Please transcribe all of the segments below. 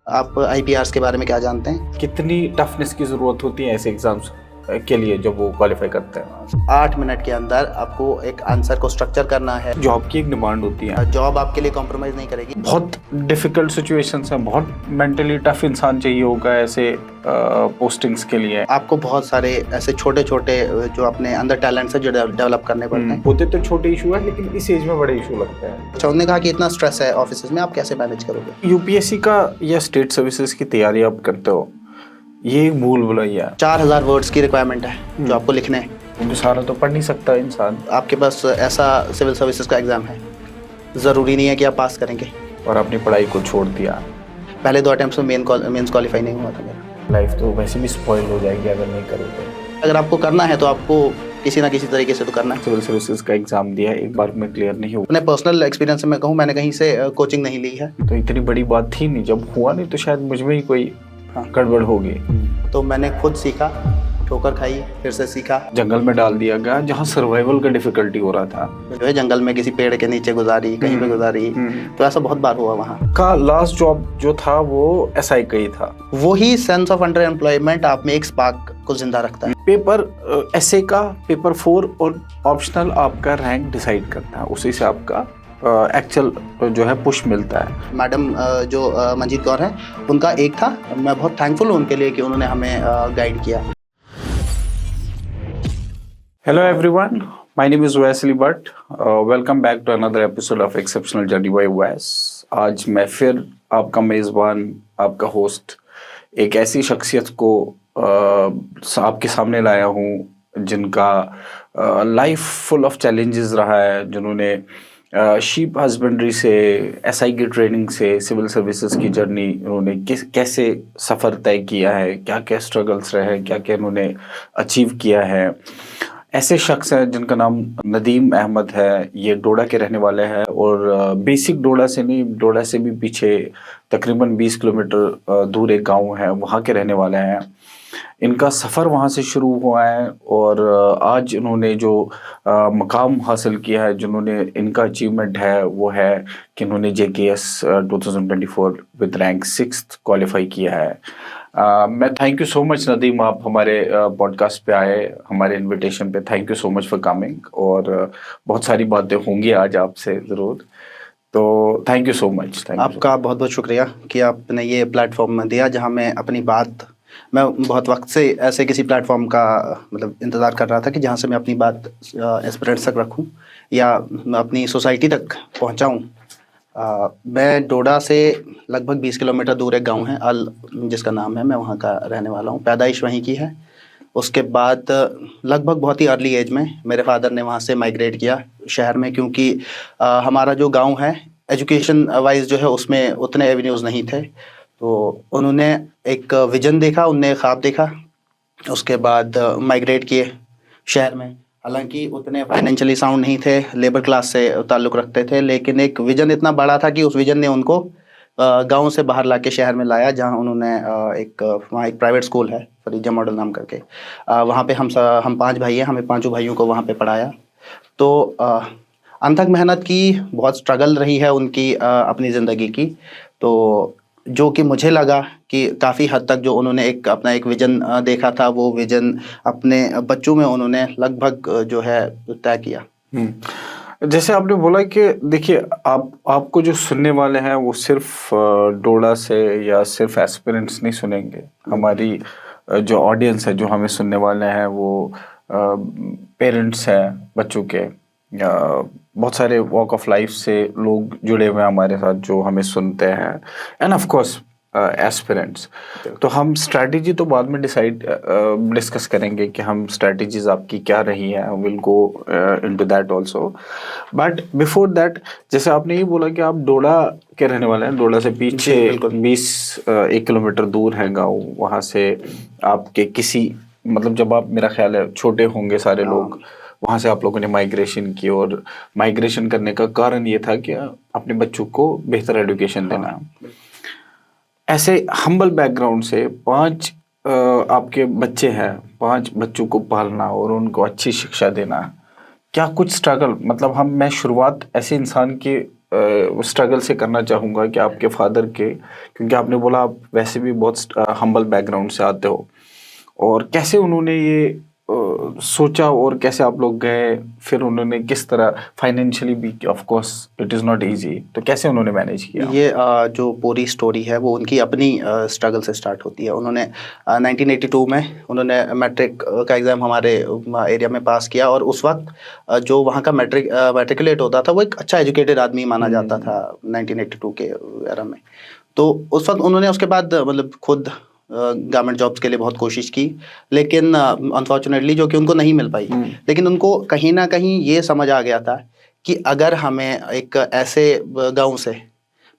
आप आईपीआर्स के बारे में क्या जानते हैं? कितनी टफनेस की ज़रूरत होती है ऐसे एग्ज़ाम्स के लिए जब वो क्वालिफाई करते हैं? 8 मिनट के अंदर आपको एक आंसर को स्ट्रक्चर करना है। जॉब की एक डिमांड होती है, जॉब आपके लिए कॉम्प्रोमाइज़ नहीं करेगी। बहुत डिफ़िकल्ट सिचुएशंस हैं, बहुत मेंटली टफ इंसान चाहिए होगा ऐसे पोस्टिंग्स के लिए। आपको बहुत सारे ऐसे छोटे छोटे जो अपने अंदर टैलेंट्स है जो डेवलप करने पड़ते हैं। होते तो छोटे इशू है लेकिन इस एज में बड़े इशू लगते हैं। अच्छा, उन्होंने कहा कि इतना स्ट्रेस है ऑफिस में, आप कैसे मैनेज करोगे? यूपीएससी का या स्टेट सर्विसेज की तैयारी आप करते हो, ये एक भूल भुलैया है। 4000 वर्ड्स की रिक्वायरमेंट है जो आपको लिखने हैं। क्योंकि सारा तो पढ़ नहीं सकता इंसान, आपके पास ऐसा सिविल सर्विसेज का एग्ज़ाम है, ज़रूरी नहीं है कि आप पास करेंगे। और अपनी पढ़ाई को छोड़ दिया। पहले 2 अटेम्प्ट्स में मेंस क्वालिफाई नहीं हुआ था मेरा। लाइफ तो वैसे भी स्पॉइल हो जाएगी अगर नहीं करोगे। अगर आपको करना है तो आपको किसी ना किसी तरीके से तो करना है। सिविल सर्विसेज का एग्जाम दिया, एक बार में क्लियर नहीं हुआ। अपने पर्सनल एक्सपीरियंस से मैं कहूँ, मैंने कहीं से कोचिंग नहीं ली है। तो इतनी बड़ी बात थी नहीं, जब हुआ नहीं तो शायद मुझ में ही कोई गड़बड़ होगी। तो मैंने खुद सीखा, ठोकर खाई, फिर से सीखा। जंगल में डाल दिया गया जहाँ सर्वाइवल का डिफिकल्टी हो रहा था। जो है जंगल में किसी पेड़ के नीचे गुजारी, कहीं पे गुजारी, तो ऐसा बहुत बार हुआ। वहाँ का लास्ट जॉब जो था वो एसआई का ही था। वही सेंस ऑफ अंडर एम्प्लॉयमेंट आप में एक स्पार्क को जिंदा रखता है। पेपर एसए का पेपर 4 और ऑप्शनल आपका रैंक डिसाइड करता है, उसी से आपका एक्चुअल जो है पुश मिलता है। मैडम जो मंजीत कौर है, उनका एक था, मैं बहुत थैंकफुल हूँ उनके लिए कि उन्होंने हमें गाइड किया। Hello everyone, my name is Wesley Butt. Welcome back to another episode of Exceptional Journey by Wes. आज मैं फिर आपका मेज़बान, आपका होस्ट, एक ऐसी शख्सियत को आपके सामने लाया हूँ जिनका लाइफ फुल ऑफ चैलेंजेस रहा है, जिन्होंने शीप हस्बेंड्री से, एसआई की ट्रेनिंग से, सिविल सर्विसेज की जर्नी उन्होंने कैसे सफ़र तय किया है, क्या क्या स्ट्रगल्स रहे हैं, क्या क्या उन्होंने अचीव किया है। ऐसे शख्स हैं जिनका नाम नदीम अहमद है। ये डोडा के रहने वाले हैं और बेसिक डोडा से नहीं, डोडा से भी पीछे तकरीबन 20 किलोमीटर दूर एक गांव है, वहाँ के रहने वाले हैं। इनका सफ़र वहाँ से शुरू हुआ है और आज इन्होंने जो मकाम हासिल किया है, जिन्होंने इनका अचीवमेंट है, वो है कि इन्होंने JKS 2024 with rank 6th qualify किया है। मैं thank you so much Nadeem, आप हमारे पॉडकास्ट पे आए, हमारे इनविटेशन पे। Thank you so much for coming और बहुत सारी बातें होंगी आज आपसे ज़रूर, तो थैंक यू सो मच। आपका बहुत बहुत शुक्रिया कि आपने ये प्लेटफॉर्म दिया जहाँ मैं अपनी बात, मैं बहुत वक्त से ऐसे किसी प्लेटफॉर्म का मतलब इंतज़ार कर रहा था कि जहाँ से मैं अपनी बात एस्पिरेंट्स तक रखूँ या अपनी सोसाइटी तक पहुँचाऊँ। मैं डोडा से लगभग 20 किलोमीटर दूर एक गांव है अल, जिसका नाम है, मैं वहाँ का रहने वाला हूँ। पैदाइश वहीं की है। उसके बाद लगभग बहुत ही अर्ली एज में मेरे फादर ने वहाँ से माइग्रेट किया शहर में, क्योंकि हमारा जो गांव है एजुकेशन वाइज जो है उसमें उतने एवेन्यूज़ नहीं थे। तो उन्होंने एक विजन देखा, उनने ख्वाब देखा, उसके बाद माइग्रेट किए शहर में। हालांकि उतने फाइनेंशियली साउंड नहीं थे, लेबर क्लास से ताल्लुक़ रखते थे, लेकिन एक विज़न इतना बड़ा था कि उस विज़न ने उनको गांव से बाहर लाके शहर में लाया, जहां उन्होंने वहाँ एक प्राइवेट स्कूल है फरीजा मॉडल नाम करके, वहाँ पे हम 5 भाई हैं, हमें 5 भाइयों को वहाँ पे पढ़ाया। तो अनथक मेहनत की, बहुत स्ट्रगल रही है उनकी अपनी ज़िंदगी की। तो जो कि मुझे लगा कि काफ़ी हद तक जो उन्होंने एक अपना एक विज़न देखा था, वो विज़न अपने बच्चों में उन्होंने लगभग जो है तय किया। जैसे आपने बोला कि देखिए, आपको जो सुनने वाले हैं वो सिर्फ डोडा से या सिर्फ एस्पिरेंट्स नहीं सुनेंगे। हमारी जो ऑडियंस है, जो हमें सुनने वाले हैं, वो पेरेंट्स हैं बच्चों के, बहुत सारे वॉक ऑफ लाइफ से लोग जुड़े हुए हैं हमारे साथ जो हमें सुनते हैं, एंड ऑफ कोर्स एस्पिरेंट्स। तो हम स्ट्रैटेजी तो बाद में डिस्कस करेंगे कि हम स्ट्रैटेजीज आपकी क्या रही है, will go into that also. But before that, जैसे आपने ये बोला कि आप डोडा के रहने वाले हैं, डोडा से पीछे 1 किलोमीटर दूर है गाँव, वहाँ से आपके किसी मतलब जब आप, मेरा ख्याल है छोटे होंगे सारे लोग, वहाँ से आप लोगों ने माइग्रेशन की, और माइग्रेशन करने का कारण ये था कि अपने बच्चों को बेहतर एजुकेशन देना। ऐसे हम्बल बैकग्राउंड से 5 आपके बच्चे हैं, 5 बच्चों को पालना और उनको अच्छी शिक्षा देना, क्या कुछ स्ट्रगल, मतलब मैं शुरुआत ऐसे इंसान के स्ट्रगल से करना चाहूँगा कि आपके फादर के, क्योंकि आपने बोला आप वैसे भी बहुत हम्बल बैकग्राउंड से आते हो, और कैसे उन्होंने ये सोचा और कैसे आप लोग गए, फिर उन्होंने किस तरह फाइनेंशियली भी, of course it is not easy, तो कैसे उन्होंने मैनेज किया? ये जो पूरी स्टोरी है वो उनकी अपनी स्ट्रगल से स्टार्ट होती है। उन्होंने 1982 में उन्होंने मैट्रिक का एग्ज़ाम हमारे एरिया में पास किया, और उस वक्त जो वहाँ का मैट्रिकुलेट होता था वो एक अच्छा एजुकेटेड आदमी माना जाता था 1982 के एरा में। तो उस वक्त उन्होंने उसके बाद मतलब खुद गवर्नमेंट जॉब्स के लिए बहुत कोशिश की, लेकिन अनफॉर्चुनेटली जो कि उनको नहीं मिल पाई। लेकिन उनको कहीं ना कहीं ये समझ आ गया था कि अगर हमें एक ऐसे गांव से,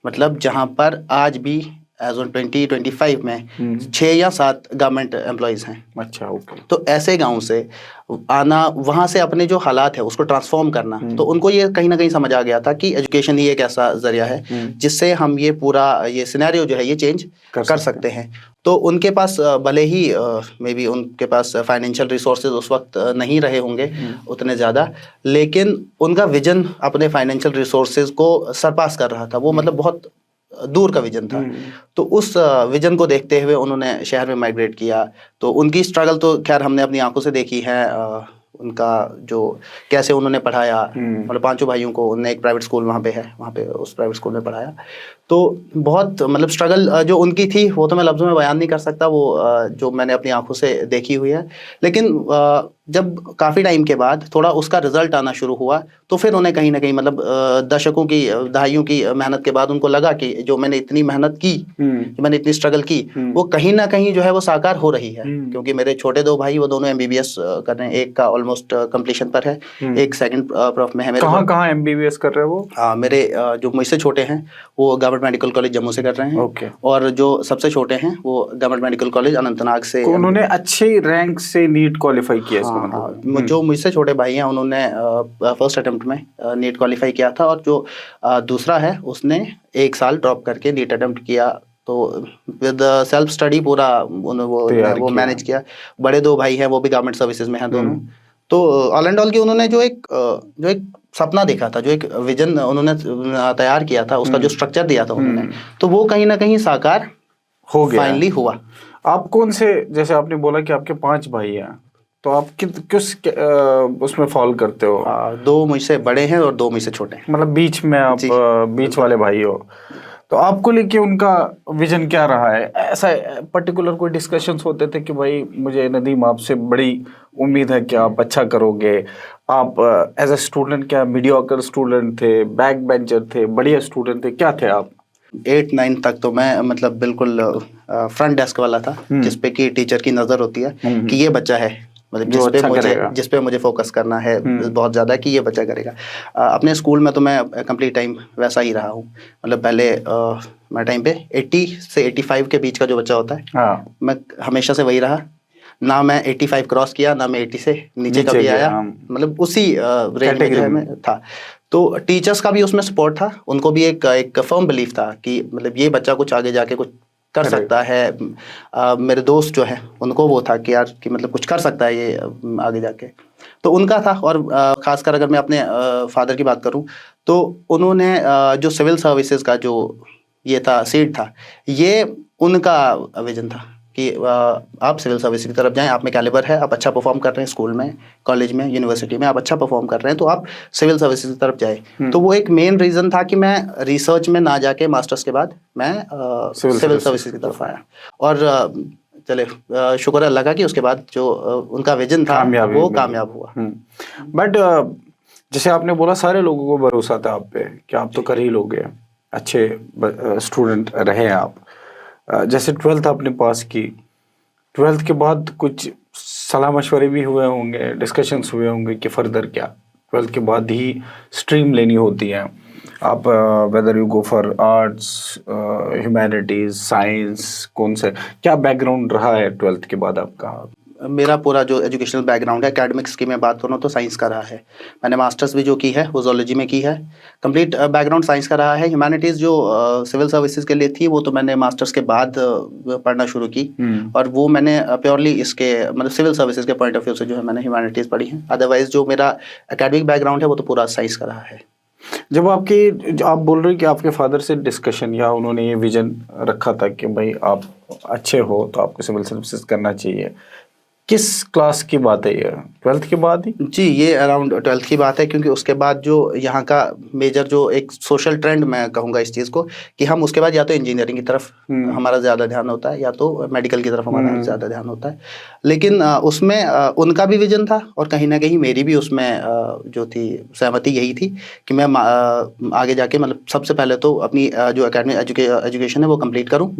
मतलब जहां पर आज भी एज ऑन 2025 में 6 या 7 गवर्नमेंट एम्प्लॉयज़ हैं। अच्छा, ओके। तो ऐसे गांव से आना, वहां से अपने जो हालात है उसको ट्रांसफॉर्म करना, तो उनको ये कहीं ना कहीं समझ आ गया था कि एजुकेशन ही एक ऐसा जरिया है जिससे हम ये पूरा ये सिनेरियो जो है ये चेंज कर सकते हैं। तो उनके पास भले ही मे बी उनके पास फाइनेंशियल रिसोर्सेज उस वक्त नहीं रहे होंगे उतने ज़्यादा, लेकिन उनका विजन अपने फाइनेंशियल रिसोर्सेज को सरपास कर रहा था। वो मतलब बहुत दूर का विजन था। तो उस विजन को देखते हुए उन्होंने शहर में माइग्रेट किया। तो उनकी स्ट्रगल तो खैर हमने अपनी आंखों से देखी है। उनका जो कैसे उन्होंने पढ़ाया, मतलब 5 भाइयों को, उन्होंने एक प्राइवेट स्कूल वहाँ पे है, वहाँ पे उस प्राइवेट स्कूल में पढ़ाया। तो बहुत मतलब स्ट्रगल जो उनकी थी वो तो मैं लफ्ज़ों में बयान नहीं कर सकता, वो जो मैंने अपनी आंखों से देखी हुई है। लेकिन जब काफ़ी टाइम के बाद थोड़ा उसका रिजल्ट आना शुरू हुआ, तो फिर उन्हें कहीं ना कहीं मतलब दशकों की, दहाइयों की मेहनत के बाद उनको लगा कि जो मैंने इतनी मेहनत की, जो मैंने इतनी स्ट्रगल की, वो कहीं ना कहीं जो है वो साकार हो रही है। क्योंकि मेरे छोटे 2 भाई वो दोनों MBBS कर रहे हैं। एक का ऑलमोस्ट कंप्लीशन पर है, एक सेकंड प्रोफ में है। मेरे कहाँ MBBS कर रहे हैं वो? मेरे जो मुझसे छोटे हैं वो गवर्नमेंट मेडिकल कॉलेज जम्मू से कर रहे हैं। ओके। और जो सबसे छोटे हैं वो गवर्नमेंट मेडिकल कॉलेज अनंतनाग से। उन्होंने अच्छे रैंक से नीट क्वालिफाई किया इसका मतलब? जो मुझसे छोटे भाई हैं उन्होंने फर्स्ट अटेम्प्ट में नीट क्वालिफाई किया था, और जो दूसरा है उसने 1 साल ड्रॉप करके नीट अटेम्प्ट किया। तो विद सेल्फ स्टडी पूरा वो मैनेज किया। बड़े 2 भाई हैं वो भी गवर्नमेंट सर्विसेज में हैं दोनों। तो ऑल एंड ऑल की उन्होंने जो एक सपना देखा था, जो एक विजन उन्होंने तैयार किया था, उसका जो स्ट्रक्चर दिया था उन्होंने, तो वो कहीं ना कहीं साकार हो गया, फाइनली हुआ। आप कौन से, जैसे आपने बोला कि आपके 5 भाई हैं, तो आप किस उसमें फॉलो करते हो? 2 मुझसे बड़े हैं और 2 मुझसे छोटे हैं, मतलब बीच में आप बीच वाले भाई हो। तो आपको लेके उनका विजन क्या रहा है? ऐसा पर्टिकुलर कोई डिस्कशंस होते थे कि भाई मुझे नदीम आपसे बड़ी उम्मीद है कि आप अच्छा करोगे, आप एज ए स्टूडेंट क्या मीडियोकर स्टूडेंट थे, बैक बेंचर थे, बढ़िया स्टूडेंट थे, क्या थे आप? 8-9 तक तो मैं मतलब बिल्कुल फ्रंट डेस्क वाला था, जिसपे कि टीचर की नज़र होती है कि ये बच्चा है, मतलब जिस पे मुझे फोकस करना है बहुत ज़्यादा, कि ये बच्चा करेगा। अपने स्कूल में तो मैं कंप्लीट टाइम वैसा ही रहा हूँ। मतलब पहले मैं टाइम पे 80 से 85 के बीच का जो बच्चा होता है, मैं हमेशा से वही रहा। ना मैं 85 क्रॉस किया, ना मैं 80 से नीचे कभी आया, मतलब उसी रेंज में जो है मैं था। तो टीचर्स का भी उसमें सपोर्ट था, उनको भी एक फर्म बिलीफ था कि मतलब ये बच्चा कुछ आगे जाके कुछ कर सकता है। मेरे दोस्त जो है उनको वो था कि यार कि मतलब कुछ कर सकता है ये आगे जाके, तो उनका था। और खासकर अगर मैं अपने फादर की बात करूं, तो उन्होंने जो सिविल सर्विसेज का जो ये था सीट था, ये उनका विजन था कि आप सिविल सर्विस की तरफ जाएं, आप में कैलिबर है, आप अच्छा परफॉर्म कर रहे हैं स्कूल में, कॉलेज में, यूनिवर्सिटी में आप अच्छा परफॉर्म कर रहे हैं, तो आप सिविल सर्विसेज की तरफ जाए। तो वो एक मेन रीज़न था कि मैं रिसर्च में ना जाके मास्टर्स के बाद मैं सिविल सर्विसेज की तरफ आया। और चले शुक्र अल्लाह का कि उसके बाद जो उनका विजन था वो कामयाब हुआ। बट जैसे आपने बोला सारे लोगों को भरोसा था आप पे कि आप तो कर ही लोगे, अच्छे स्टूडेंट रहे आप। जैसे 12th आपने पास की, 12th के बाद कुछ सलाह मशवरे भी हुए होंगे, डिस्कशंस हुए होंगे कि फर्दर क्या, 12th के बाद ही स्ट्रीम लेनी होती है आप, whether you go for arts, humanities, science, कौन से, क्या बैकग्राउंड रहा है 12th के बाद आपका? मेरा पूरा जो एजुकेशनल बैकग्राउंड है, एकेडमिक्स की मैं बात करूँ तो साइंस का रहा है। मैंने मास्टर्स भी जो की है वो ज़ूलॉजी में की है। कंप्लीट बैकग्राउंड साइंस का रहा है। ह्यूमैनिटीज़ जो सिविल सर्विसेज के लिए थी वो तो मैंने मास्टर्स के बाद पढ़ना शुरू की, और वो मैंने प्योरली इसके मतलब सिविल सर्विसेज के पॉइंट ऑफ व्यू से जो है मैंने ह्यूमैनिटीज़ पढ़ी है। अदरवाइज़ जो मेरा एकेडमिक बैकग्राउंड है वो तो पूरा साइंस का रहा है। जब आप बोल रहे हो कि आपके फादर से डिस्कशन या उन्होंने ये विजन रखा था कि भाई आप अच्छे हो तो आपको सिविल सर्विसेज करना चाहिए, किस क्लास की बात है ये? 12th के बाद ही? जी, ये अराउंड 12th की बात है, क्योंकि उसके बाद जो यहाँ का मेजर जो एक सोशल ट्रेंड मैं कहूँगा इस चीज़ को, कि हम उसके बाद या तो इंजीनियरिंग की तरफ हमारा ज़्यादा ध्यान होता है या तो मेडिकल की तरफ हमारा ज़्यादा ध्यान होता है। लेकिन उसमें उनका भी विजन था और कहीं न कहीं मेरी भी उसमें जो थी सहमति यही थी कि मैं आगे जाके मतलब सबसे पहले तो अपनी जो एकेडमिक एजुकेशन है वो कंप्लीट करूँ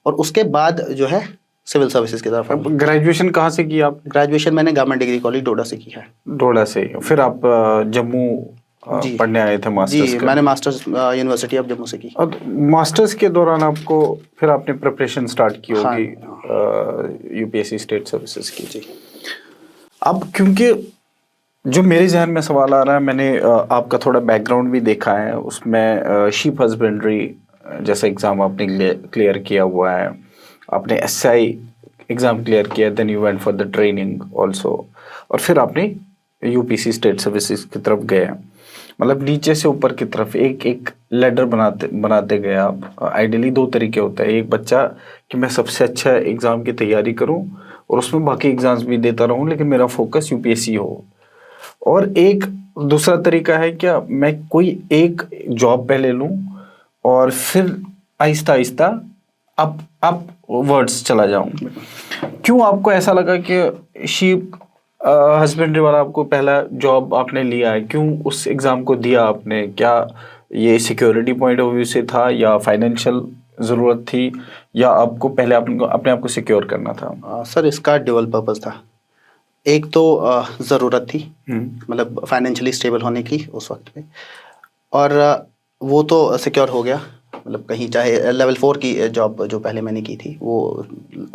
और उसके बाद जो है सिविल सर्विसेज की तरफ। अब ग्रेजुएशन कहाँ से की आप? ग्रेजुएशन मैंने गवर्नमेंट डिग्री कॉलेज डोडा से की है। डोडा से। फिर आप जम्मू जी पढ़ने आए थे मास्टर्स जी, मैंने मास्टर्स यूनिवर्सिटी ऑफ जम्मू से की। और मास्टर्स के दौरान आपको फिर आपने प्रिपरेशन स्टार्ट की होगी यूपीएससी स्टेट सर्विसेज की। जी। अब क्योंकि जो मेरे जहन में सवाल आ रहा है, मैंने आपका थोड़ा बैकग्राउंड भी देखा है, उसमें शीप हस्बेंड्री जैसा एग्ज़ाम आपने क्लियर किया हुआ है, आपने एसआई एग्ज़ाम क्लियर किया, then you went for the training also, और फिर आपने यूपीसी स्टेट सर्विसेज की तरफ गए। मतलब नीचे से ऊपर की तरफ एक एक लेडर बनाते गए आप। आइडियली दो तरीके होते हैं, एक बच्चा कि मैं सबसे अच्छा एग्ज़ाम की तैयारी करूं और उसमें बाकी एग्ज़ाम्स भी देता रहूं लेकिन मेरा फोकस यूपीएससी हो, और एक दूसरा तरीका है क्या मैं कोई एक जॉब पहले लूं और फिर आहिस्ता आहिस्ता अप वर्ड्स चला जाऊं। क्यों आपको ऐसा लगा कि शीप हस्बेंड्री वाला आपको पहला जॉब आपने लिया है? क्यों उस एग्ज़ाम को दिया आपने? क्या ये सिक्योरिटी पॉइंट ऑफ व्यू से था या फाइनेंशियल ज़रूरत थी या आपको पहले अपने आप को सिक्योर करना था? सर इसका डुअल पर्पस था। एक तो ज़रूरत थी मतलब फाइनेंशियली स्टेबल होने की उस वक्त पे, और वो तो सिक्योर हो गया। मतलब कहीं चाहे लेवल 4 की जॉब जो पहले मैंने की थी वो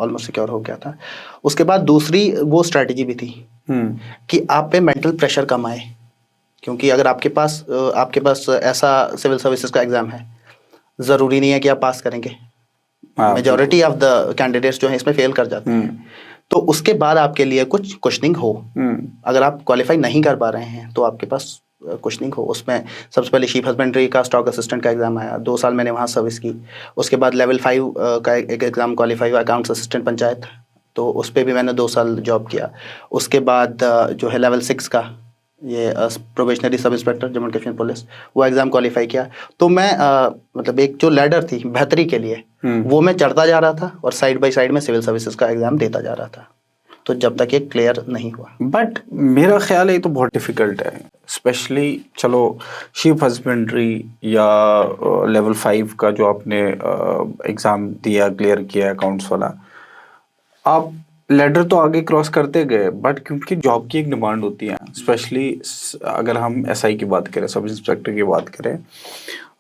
ऑलमोस्ट सिक्योर हो गया था। उसके बाद दूसरी वो स्ट्रैटेजी भी थी कि आप पे मेंटल प्रेशर कम आए, क्योंकि अगर आपके पास ऐसा सिविल सर्विसेज का एग्ज़ाम है, ज़रूरी नहीं है कि आप पास करेंगे। मेजॉरिटी ऑफ द कैंडिडेट्स जो हैं इसमें फेल कर जाते हैं। तो उसके बाद आपके लिए कुछ क्वेश्चनिंग हो, अगर आप क्वालिफाई नहीं कर पा रहे हैं तो आपके पास क्वेश्चनिंग हो। उसमें सबसे पहले शीप हस्बेंड्री का स्टॉक असिस्टेंट का एग्ज़ाम आया, 2 साल मैंने वहाँ सर्विस की। उसके बाद लेवल 5 का एक एग्ज़ाम क्वालिफाई हुआ, अकाउंट्स असिस्टेंट पंचायत, तो उस पर भी मैंने 2 साल जॉब किया। उसके बाद जो है लेवल 6 का ये probationary sub inspector Jammu Kashmir police, वो एग्ज़ाम क्वालिफाई किया। तो मैं मतलब एक जो लैडर थी बेहतरी के लिए वो मैं चढ़ता जा रहा था और साइड बाय साइड में सिविल सर्विसेज का एग्ज़ाम देता जा रहा था, तो जब तक ये क्लियर नहीं हुआ। बट मेरा ख्याल है ये तो बहुत डिफ़िकल्ट है, स्पेशली चलो शीप हस्बेंड्री या लेवल 5 का जो आपने एग्ज़ाम दिया क्लियर किया अकाउंट्स वाला, आप लेडर तो आगे क्रॉस करते गए, बट क्योंकि जॉब की एक डिमांड होती है, स्पेशली अगर हम एसआई की बात करें, सब इंस्पेक्टर की बात करें,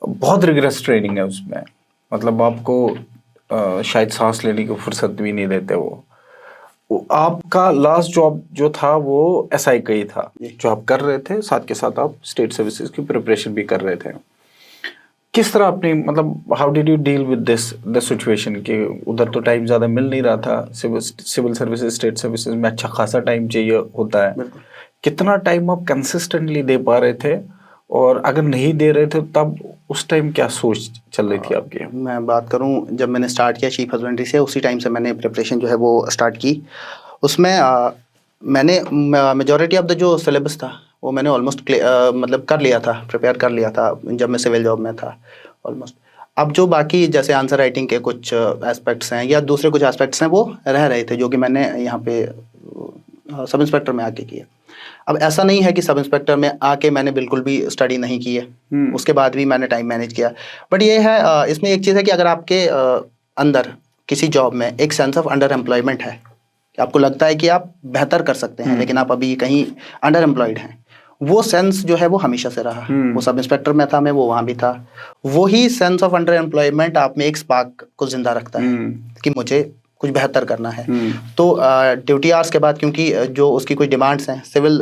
बहुत रिगरस ट्रेनिंग है उसमें। मतलब आपको शायद सांस लेने की फुर्सत भी नहीं देते वो आपका लास्ट जॉब जो था वो एसआई का ही था जो आप कर रहे थे, साथ के साथ आप स्टेट सर्विसेज की प्रिपरेशन भी कर रहे थे। किस तरह आपने मतलब how did you deal with the situation कि उधर तो टाइम ज़्यादा मिल नहीं रहा था, सिविल सर्विसेज स्टेट सर्विसेज में अच्छा खासा टाइम चाहिए होता है, कितना टाइम आप कंसिस्टेंटली दे पा रहे थे, और अगर नहीं दे रहे थे तब उस टाइम क्या सोच चल रही थी आपकी? मैं बात करूं, जब मैंने स्टार्ट किया शीप हस्बेंड्री से, उसी टाइम से मैंने प्रिपरेशन जो है वो स्टार्ट की। उसमें मैंने मेजॉरिटी ऑफ द जो सिलेबस था वो मैंने ऑलमोस्ट मतलब कर लिया था, प्रिपेयर कर लिया था जब मैं सिविल जॉब में था ऑलमोस्ट। अब जो बाकी जैसे आंसर राइटिंग के कुछ एस्पेक्ट्स हैं या दूसरे कुछ एस्पेक्ट्स हैं वो रह रहे थे, जो कि मैंने यहाँ पे सब इंस्पेक्टर में आके किया। अब ऐसा नहीं है कि सब इंस्पेक्टर में आके मैंने बिल्कुल भी स्टडी नहीं की है, उसके बाद भी मैंने टाइम मैनेज किया। बट ये है इसमें एक चीज़ है कि अगर आपके अंदर किसी जॉब में एक सेंस ऑफ अंडर एम्प्लॉयमेंट है, कि आपको लगता है कि आप बेहतर कर सकते हैं लेकिन आप अभी कहीं अंडर एम्प्लॉयड हैं, वो सेंस जो है वो हमेशा से रहा। वो सब इंस्पेक्टर में था मैं, वो वहाँ भी था। वही सेंस ऑफ अंडर एम्प्लॉयमेंट आप में एक स्पार्क को जिंदा रखता है कि मुझे कुछ बेहतर करना है। तो ड्यूटी आवर्स के बाद, क्योंकि जो उसकी कुछ डिमांड्स हैं, सिविल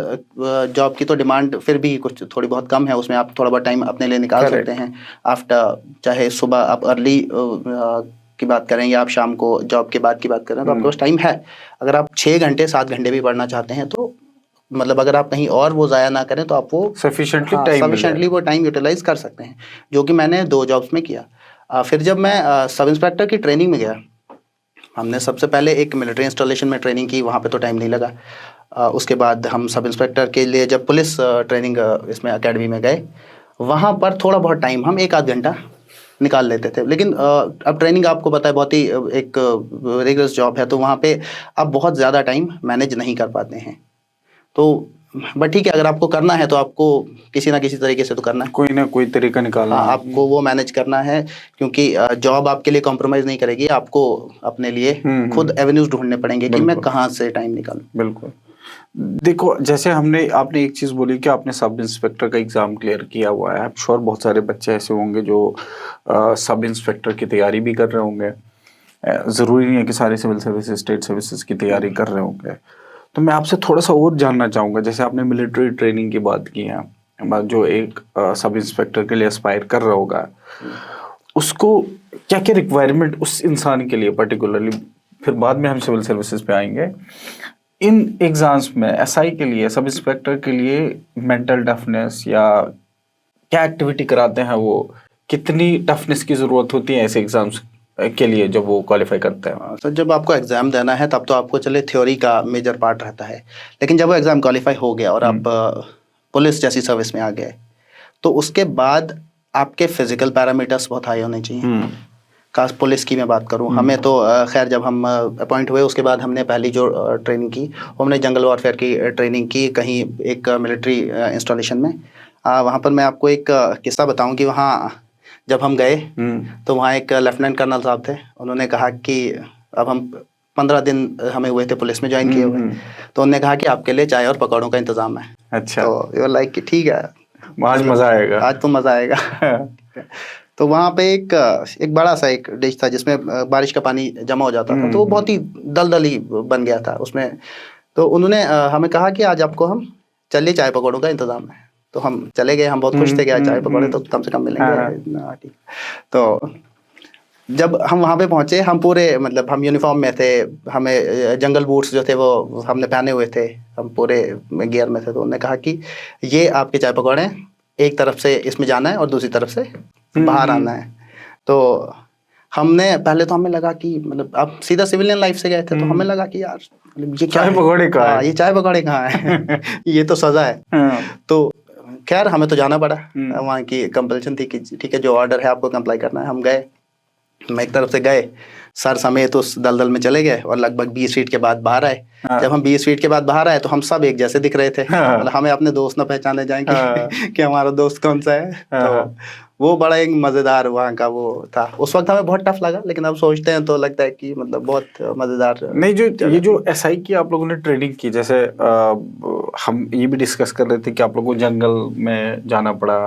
जॉब की तो डिमांड फिर भी कुछ थोड़ी बहुत कम है, उसमें आप थोड़ा बहुत टाइम अपने लिए निकाल सकते हैं आफ्टर, चाहे सुबह आप अर्ली की बात करें या आप शाम को जॉब के बाद की बात करें, तो आपके पास टाइम है। अगर आप 6 घंटे 7 घंटे भी पढ़ना चाहते हैं तो मतलब अगर आप कहीं और वो ज़ाया ना करें तो आप वो सफिशिएंटली वो टाइम यूटिलाइज कर सकते हैं, जो कि मैंने 2 जॉब्स में किया। फिर जब मैं सब इंस्पेक्टर की ट्रेनिंग में गया, हमने सबसे पहले एक मिलिट्री इंस्टॉलेशन में ट्रेनिंग की, वहाँ पे तो टाइम नहीं लगा। उसके बाद हम सब इंस्पेक्टर के लिए जब पुलिस ट्रेनिंग इसमें एकेडमी में गए, वहाँ पर थोड़ा बहुत टाइम हम 1 आध घंटा निकाल लेते थे। लेकिन अब ट्रेनिंग आपको पता है बहुत ही एक रिगरस जॉब है, तो वहाँ पे आप बहुत ज़्यादा टाइम मैनेज नहीं कर पाते हैं। तो बट ठीक है, अगर आपको करना है तो आपको किसी ना किसी तरीके से तो करना है, कोई ना कोई तरीका निकालना हाँ है। आपको वो मैनेज करना है, क्योंकि जॉब आपके लिए कॉम्प्रोमाइज़ नहीं करेगी, आपको अपने लिए खुद एवेन्यूज ढूंढने पड़ेंगे कि मैं कहाँ से टाइम निकालूं। बिल्कुल। देखो, जैसे आपने एक चीज़ बोली कि आपने सब इंस्पेक्टर का एग्ज़ाम क्लियर किया हुआ है। आई एम श्योर बहुत सारे बच्चे ऐसे होंगे जो सब इंस्पेक्टर की तैयारी भी कर रहे होंगे। ज़रूरी नहीं है कि सारे सिविल सर्विसेज, स्टेट सर्विसेज की तैयारी कर रहे होंगे। तो मैं आपसे थोड़ा सा और जानना चाहूँगा, जैसे आपने मिलिट्री ट्रेनिंग की बात की है, जो एक सब इंस्पेक्टर के लिए एस्पायर कर रहा होगा, उसको क्या क्या रिक्वायरमेंट उस इंसान के लिए पर्टिकुलरली, फिर बाद में हम सिविल सर्विसेज पे आएंगे, इन एग्जाम्स में एसआई के लिए, सब इंस्पेक्टर के लिए मेंटल टफनेस या क्या एक्टिविटी कराते हैं, वो कितनी टफनेस की ज़रूरत होती है ऐसे एग्जाम्स के लिए जब वो क्वालिफाई करते हैं? तो जब आपको एग्ज़ाम देना है तब तो आपको चले थ्योरी का मेजर पार्ट रहता है, लेकिन जब वो एग्ज़ाम क्वालिफाई हो गया और आप पुलिस जैसी सर्विस में आ गए, तो उसके बाद आपके फिजिकल पैरामीटर्स बहुत हाई होने चाहिए। खास पुलिस की मैं बात करूं, हमें तो खैर जब हम अपॉइंट हुए उसके बाद हमने पहली जो ट्रेनिंग की, वो हमने जंगल वॉरफेयर की ट्रेनिंग की कहीं एक मिलिट्री इंस्टॉलेशन में। वहाँ पर मैं आपको एक किस्सा बताऊं कि वहाँ जब हम गए तो वहाँ एक लेफ्टिनेंट कर्नल साहब थे, उन्होंने कहा कि अब हम 15 दिन हमें हुए थे पुलिस में ज्वाइन किए हुए, तो उन्होंने कहा कि आपके लिए चाय और पकौड़ों का इंतज़ाम है। अच्छा। तो यू लाइक कि ठीक है, आज मज़ा आएगा, आज तो मज़ा आएगा। तो वहाँ पे एक बड़ा सा एक डिश था जिसमें बारिश का पानी जमा हो जाता था, तो वो बहुत ही दलदल ही बन गया था उसमें। तो उन्होंने हमें कहा कि आज आपको हम चलिए चाय पकौड़ों का इंतज़ाम है। तो हम चले गए, हम बहुत खुश थे कि आज चाय पकौड़े तो कम से कम मिलेंगे। ठीक। तो जब हम वहाँ पे पहुँचे, हम पूरे मतलब हम यूनिफॉर्म में थे, हमें जंगल बूट्स जो थे वो हमने पहने हुए थे, हम पूरे गियर में थे। तो उन्होंने कहा कि ये आपके चाय पकौड़े, एक तरफ से इसमें जाना है और दूसरी तरफ से बाहर आना है। तो हमने पहले तो हमें लगा कि मतलब आप सीधा सिविलियन लाइफ से गए थे, तो हमें लगा कि यार ये क्या चाय पकौड़े कहाँ है? ये चाय पकौड़े कहाँ है? ये तो सजा है। तो खैर हमें तो जाना पड़ा, वहाँ की कंपल्शन थी कि ठीक है जो ऑर्डर है आपको कंप्लाई करना है। हम गए, हम एक तरफ से गए, सर समेत उस दलदल में चले गए और लगभग 20 फीट के बाद बाहर आए। जब हम 20 फीट के बाद बाहर आए तो हम सब एक जैसे दिख रहे थे, मतलब हमें अपने दोस्त ना पहचाने जाएंगे कि हमारा दोस्त कौन सा है। तो वो बड़ा एक मज़ेदार वहाँ का वो था। उस वक्त हमें बहुत टफ लगा, लेकिन अब सोचते हैं तो लगता है कि मतलब बहुत मज़ेदार। नहीं, ये जो एसआई की आप लोगों ने ट्रेनिंग की, जैसे हम ये भी डिस्कस कर रहे थे कि आप लोगों को जंगल में जाना पड़ा,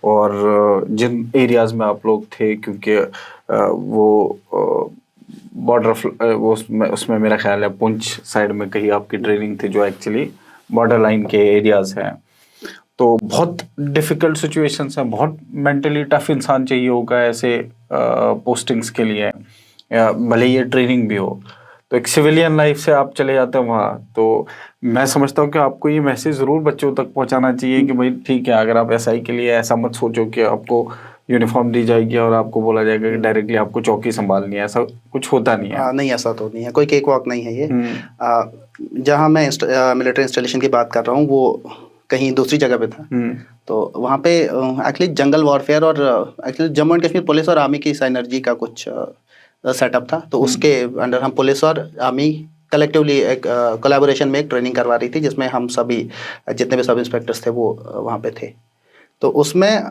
और जिन एरियाज में आप लोग थे, क्योंकि वो बॉर्डर वो उसमें मेरा ख्याल है पुंछ साइड में कहीं आपकी ट्रेनिंग थी, जो एक्चुअली बॉर्डर लाइन के एरियाज हैं। तो बहुत डिफ़िकल्ट सिचुएशंस हैं, बहुत मेंटली टफ इंसान चाहिए होगा ऐसे पोस्टिंग्स के लिए, या भले ये ट्रेनिंग भी हो। तो एक सिविलियन लाइफ से आप चले जाते हैं वहाँ, तो मैं समझता हूँ कि आपको ये मैसेज ज़रूर बच्चों तक पहुँचाना चाहिए कि भाई ठीक है, अगर आप एसआई के लिए ऐसा मत सोचो कि आपको यूनिफॉर्म दी जाएगी और आपको बोला जाएगा कि डायरेक्टली आपको चौकी संभालनी है, ऐसा कुछ होता नहीं है। नहीं, ऐसा तो नहीं है, कोई केक वॉक नहीं है ये। जहाँ मैं मिलिट्री इंस्टॉलेशन की बात कर रहा हूँ वो कहीं दूसरी जगह पे था। तो वहाँ पे एक्चुअली जंगल वॉरफेयर और actually Jammu and Kashmir police और आर्मी की साइनर्जी का कुछ सेटअप था। तो उसके अंडर हम पुलिस और आर्मी कलेक्टिवली एक कोलैबोरेशन में एक ट्रेनिंग करवा रही थी, जिसमें हम सभी जितने भी सब इंस्पेक्टर्स थे वो वहाँ पे थे। तो उसमें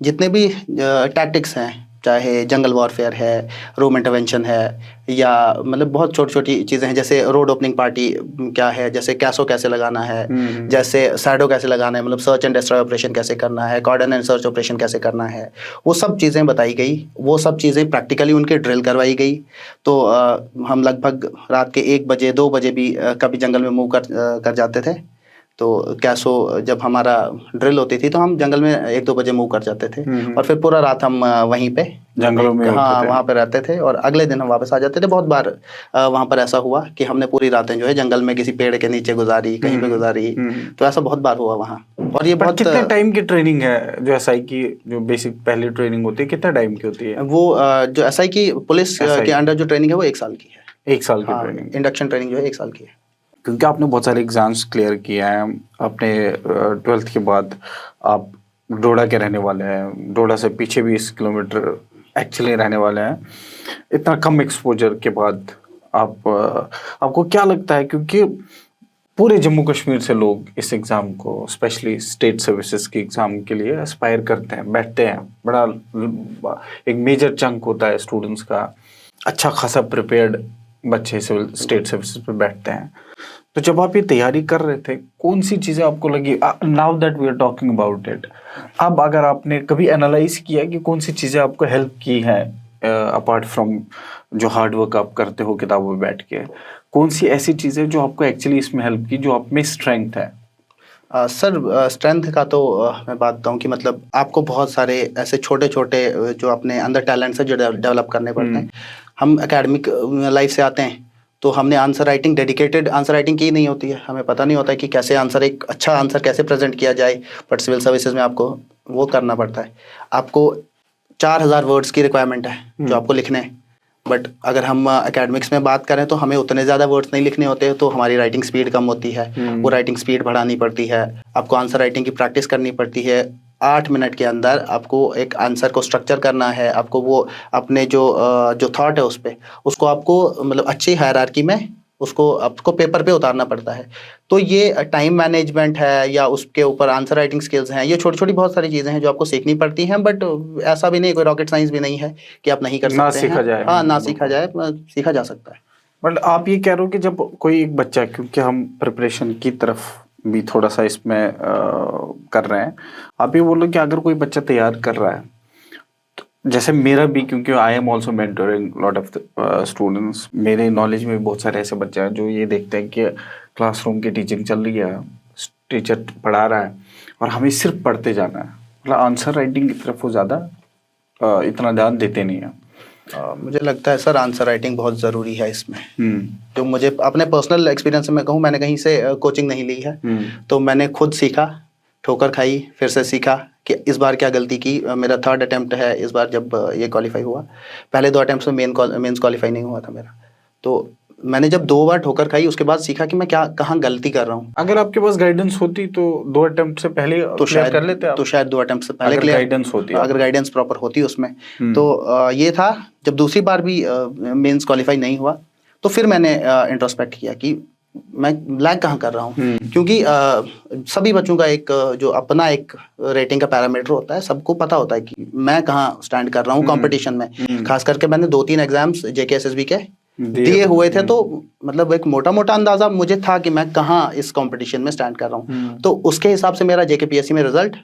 जितने भी टैक्टिक्स हैं, चाहे जंगल वॉरफेयर है, रूम इंटरवेंशन है, या मतलब बहुत छोटी छोटी चीज़ें हैं, जैसे रोड ओपनिंग पार्टी क्या है, जैसे कैसो कैसे लगाना है, जैसे सैडो कैसे लगाना है, मतलब सर्च एंड डिस्ट्रॉय ऑपरेशन कैसे करना है, कॉर्डन एंड सर्च ऑपरेशन कैसे करना है, वो सब चीज़ें बताई गई, वो सब चीज़ें प्रैक्टिकली उनके ड्रिल करवाई गई। तो हम लगभग रात के 1 बजे 2 बजे भी कभी जंगल में मूव कर जाते थे। तो कैसो जब हमारा ड्रिल होती थी तो हम जंगल में 1-2 बजे मूव कर जाते थे और फिर पूरा रात हम वहीं पे जंगलों में हाँ होते थे। वहाँ पे रहते थे और अगले दिन हम वापस आ जाते थे। बहुत बार वहाँ पर ऐसा हुआ कि हमने पूरी रातें जो है जंगल में किसी पेड़ के नीचे गुजारी, कहीं पे गुजारी। तो ऐसा बहुत बार हुआ वहाँ। और ये पर बहुत कितने टाइम की ट्रेनिंग है जो एसआई की, जो बेसिक पहली ट्रेनिंग होती है, कितने टाइम की होती है? वो जो एसआई की पुलिस SI के अंडर जो ट्रेनिंग है वो 1 साल की है। 1 साल की हाँ, ट्रेनिंग। इंडक्शन ट्रेनिंग जो है 1 साल की है। क्योंकि आपने बहुत सारे एग्जाम्स क्लियर किए हैं, आपने 12th के बाद आप डोडा के रहने वाले हैं, डोडा से पीछे 20 किलोमीटर एक्चुअली रहने वाले हैं। इतना कम एक्सपोजर के बाद आपको क्या लगता है, क्योंकि पूरे जम्मू कश्मीर से लोग इस एग्ज़ाम को, स्पेशली स्टेट सर्विसेज के एग्ज़ाम के लिए एस्पायर करते हैं, बैठते हैं, बड़ा एक मेजर चंक होता है स्टूडेंट्स का, अच्छा खासा प्रिपेयर्ड बच्चे सिविल स्टेट सर्विसेज पे बैठते हैं। तो जब आप ये तैयारी कर रहे थे, कौन सी चीज़ें आपको लगी, now that we are talking about it, अब अगर आपने कभी एनालाइज किया कि कौन सी चीज़ें आपको हेल्प की हैं अपार्ट फ्रॉम जो हार्ड वर्क आप करते हो किताबों में बैठ के, कौन सी ऐसी चीज़ें जो आपको एक्चुअली इसमें हेल्प की, जो आप में स्ट्रेंथ है? सर स्ट्रेंथ का तो मैं बात बताऊँ कि मतलब आपको बहुत सारे ऐसे छोटे-छोटे जो अपने अंदर टैलेंट्स है जो डेवलप करने पड़ते हैं। हम एकेडमिक लाइफ से आते हैं तो हमने answer writing, dedicated answer writing की नहीं होती है। हमें पता नहीं होता है कि कैसे आंसर, एक अच्छा आंसर कैसे प्रेज़ेंट किया जाए। बट सिविल सर्विसेज में आपको वो करना पड़ता है। आपको 4000 वर्ड्स की रिक्वायरमेंट है जो आपको लिखने हैं। बट अगर हम एकेडमिक्स में बात करें तो हमें उतने ज़्यादा वर्ड्स नहीं लिखने होते, तो हमारी राइटिंग स्पीड कम होती है। वो राइटिंग स्पीड बढ़ानी पड़ती है। आपको आंसर राइटिंग की प्रैक्टिस करनी पड़ती है। 8 मिनट के अंदर आपको एक आंसर को स्ट्रक्चर करना है। आपको वो अपने जो थॉट है उस पे, उसको आपको मतलब अच्छी हायरार्की में उसको आपको पेपर पे उतारना पड़ता है। तो ये टाइम मैनेजमेंट है या उसके ऊपर आंसर राइटिंग स्किल्स हैं, ये छोटी-छोटी बहुत सारी चीज़ें हैं जो आपको सीखनी पड़ती हैं। बट ऐसा भी नहीं, कोई रॉकेट साइंस भी नहीं है कि आप नहीं कर ना सकते सीखा हैं। जाए। हाँ, ना सीखा जाए, सीखा जा सकता है। बट आप ये कह रहे हो कि जब कोई एक बच्चा, क्योंकि हम प्रिपरेशन की तरफ भी थोड़ा सा इसमें कर रहे हैं, आप ये बोल रहे हो कि अगर कोई बच्चा तैयार कर रहा है, तो जैसे मेरा भी, क्योंकि I am also mentoring lot of students, मेरे नॉलेज में बहुत सारे ऐसे बच्चे हैं जो ये देखते हैं कि क्लासरूम की टीचिंग चल रही है, टीचर पढ़ा रहा है और हमें सिर्फ पढ़ते जाना है, मतलब आंसर राइटिंग की तरफ वो ज़्यादा इतना ध्यान देते नहीं हैं। मुझे लगता है सर आंसर राइटिंग बहुत ज़रूरी है इसमें। जो मुझे अपने पर्सनल एक्सपीरियंस से मैं कहूँ, मैंने कहीं से कोचिंग नहीं ली है। तो मैंने खुद सीखा, ठोकर खाई, फिर से सीखा कि इस बार क्या गलती की। मेरा 3rd अटेम्प्ट है इस बार जब ये क्वालिफाई हुआ। पहले 2 अटेम्प्ट्स में मेंस क्वालिफाई नहीं हुआ था मेरा। तो मैंने जब 2 बार ठोकर खाई उसके बाद सीखा कि मैं क्या कहाँ गलती कर रहा हूँ। अगर आपके पास गाइडेंस होती तो 2 अटेम्प्ट से पहले तो क्लियर शायद कर लेते आप? तो शायद 2 अटेम्प्ट से पहले अगर क्लियर, गाइडेंस होती, अगर गाइडेंस प्रॉपर होती उसमें। तो ये था जब दूसरी बार भी मेंस क्वालिफाई नहीं हुआ तो फिर मैंने इंट्रोस्पेक्ट किया कि मैं लैग कहाँ कर रहा हूँ। क्योंकि सभी बच्चों का एक जो अपना एक रेटिंग का पैरामीटर होता है, सबको पता होता है कि मैं कहाँ स्टैंड कर रहा हूँ कंपटीशन में। खास करके मैंने 2-3 एग्जाम्स जेके एसएसबी के दिए हुए थे, तो मतलब एक मोटा मोटा अंदाजा मुझे था कि मैं कहाँ इस कंपटीशन में स्टैंड कर रहा हूँ। तो उसके हिसाब से मेरा जेके पीएससी में रिजल्ट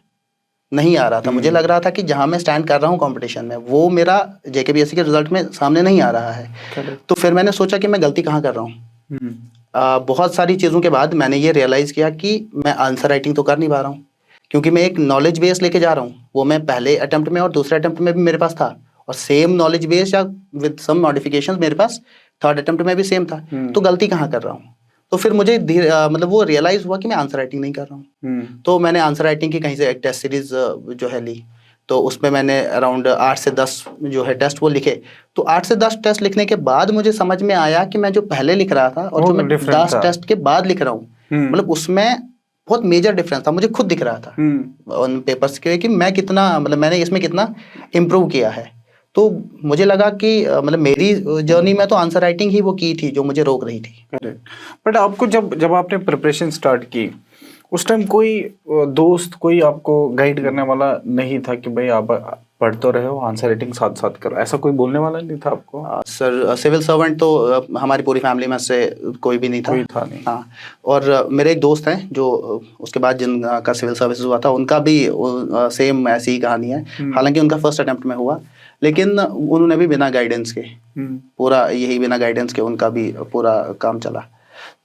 नहीं आ रहा था। मुझे लग रहा था कि जहाँ मैं स्टैंड कर रहा हूँ कंपटीशन में, वो मेरा जेके पीएससी के रिजल्ट में सामने नहीं आ रहा है। तो फिर मैंने सोचा कि मैं गलती कहाँ कर रहा हूँ। बहुत सारी चीज़ों के बाद मैंने ये रियलाइज़ किया कि मैं आंसर राइटिंग तो कर नहीं पा रहा हूँ, क्योंकि मैं एक नॉलेज बेस लेके जा रहा हूँ। वो मैं पहले अटेम्प्ट में और दूसरे अटेम्प्ट में भी मेरे पास था, और सेम नॉलेज बेस या विद सम मॉडिफिकेशंस मेरे पास 3rd अटेम्प्ट में भी सेम था। तो गलती कहाँ कर रहा हूँ। तो फिर मुझे मतलब वो रियलाइज़ हुआ कि मैं आंसर राइटिंग नहीं कर रहा हूँ। तो मैंने आंसर राइटिंग की कहीं से एक टेस्ट सीरीज़ जो है ली। तो उसमें मैंने अराउंड 8 से 10 जो है टेस्ट वो लिखे। तो 8 से 10 टेस्ट लिखने के बाद मुझे समझ में आया कि मैं जो पहले लिख रहा था और जो मैं 10 टेस्ट के बाद लिख रहा हूँ, मतलब उसमें बहुत मेजर डिफरेंस था। मुझे खुद दिख रहा था उन पेपर्स के कि मैं कितना, मतलब मैंने इसमें कितना इम्प्रूव किया है। तो मुझे लगा कि मतलब मेरी जर्नी में तो आंसर राइटिंग ही वो की थी जो मुझे रोक रही थी। बट आपको जब आपने प्रिपरेशन स्टार्ट की, उस टाइम कोई दोस्त, कोई आपको गाइड करने वाला नहीं था कि भाई आप पढ़ तो रहे हो, आंसर राइटिंग साथ साथ करो, ऐसा कोई बोलने वाला नहीं था आपको? सर सिविल सर्वेंट तो हमारी पूरी फैमिली में से कोई भी नहीं था। कोई था नहीं। हाँ, और मेरे एक दोस्त हैं जो उसके बाद जिनका सिविल सर्विसेज हुआ था, उनका भी सेम ऐसी ही कहानी है। हालांकि उनका 1st अटेम्प्ट में हुआ, लेकिन उन्होंने भी बिना गाइडेंस के, पूरा यही बिना गाइडेंस के उनका भी पूरा काम चला।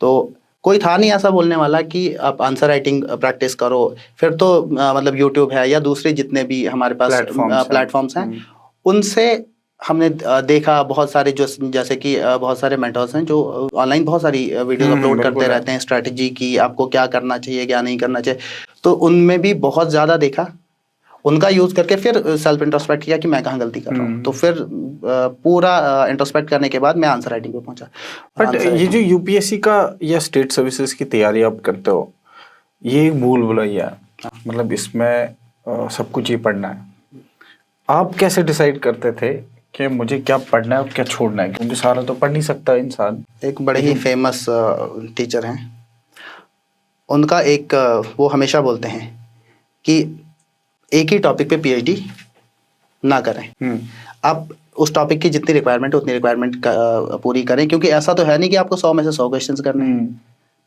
तो कोई था नहीं ऐसा बोलने वाला कि आप आंसर राइटिंग प्रैक्टिस करो। फिर तो मतलब यूट्यूब है या दूसरे जितने भी हमारे पास प्लेटफॉर्म्स हैं, उनसे हमने देखा बहुत सारे, जो जैसे कि बहुत सारे मेंटर्स हैं जो ऑनलाइन बहुत सारी वीडियोस अपलोड करते रहते हैं स्ट्रैटेजी की, आपको क्या करना चाहिए क्या नहीं करना चाहिए। तो उनमें भी बहुत ज़्यादा देखा, उनका यूज करके फिर सेल्फ इंट्रोस्पेक्ट किया कि मैं कहाँ गलती कर रहा हूँ। तो फिर पूरा इंट्रोस्पेक्ट करने के बाद मैं आंसर राइटिंग पे पहुंचा। बट ये जो यूपीएससी का या स्टेट सर्विसेज की तैयारी आप करते हो, ये एक भूल भुलैया है, मतलब इसमें सब कुछ ही पढ़ना है। आप कैसे डिसाइड करते थे कि मुझे क्या पढ़ना है और क्या छोड़ना है, क्योंकि सारा तो पढ़ नहीं सकता इंसान। एक बड़े ही फेमस टीचर हैं, उनका एक वो हमेशा बोलते हैं कि एक ही टॉपिक पे पीएचडी ना करें। आप उस टॉपिक की जितनी रिक्वायरमेंट है उतनी रिक्वायरमेंट पूरी करें, क्योंकि ऐसा तो है नहीं कि आपको 100 में से 100 क्वेश्चंस करने हैं।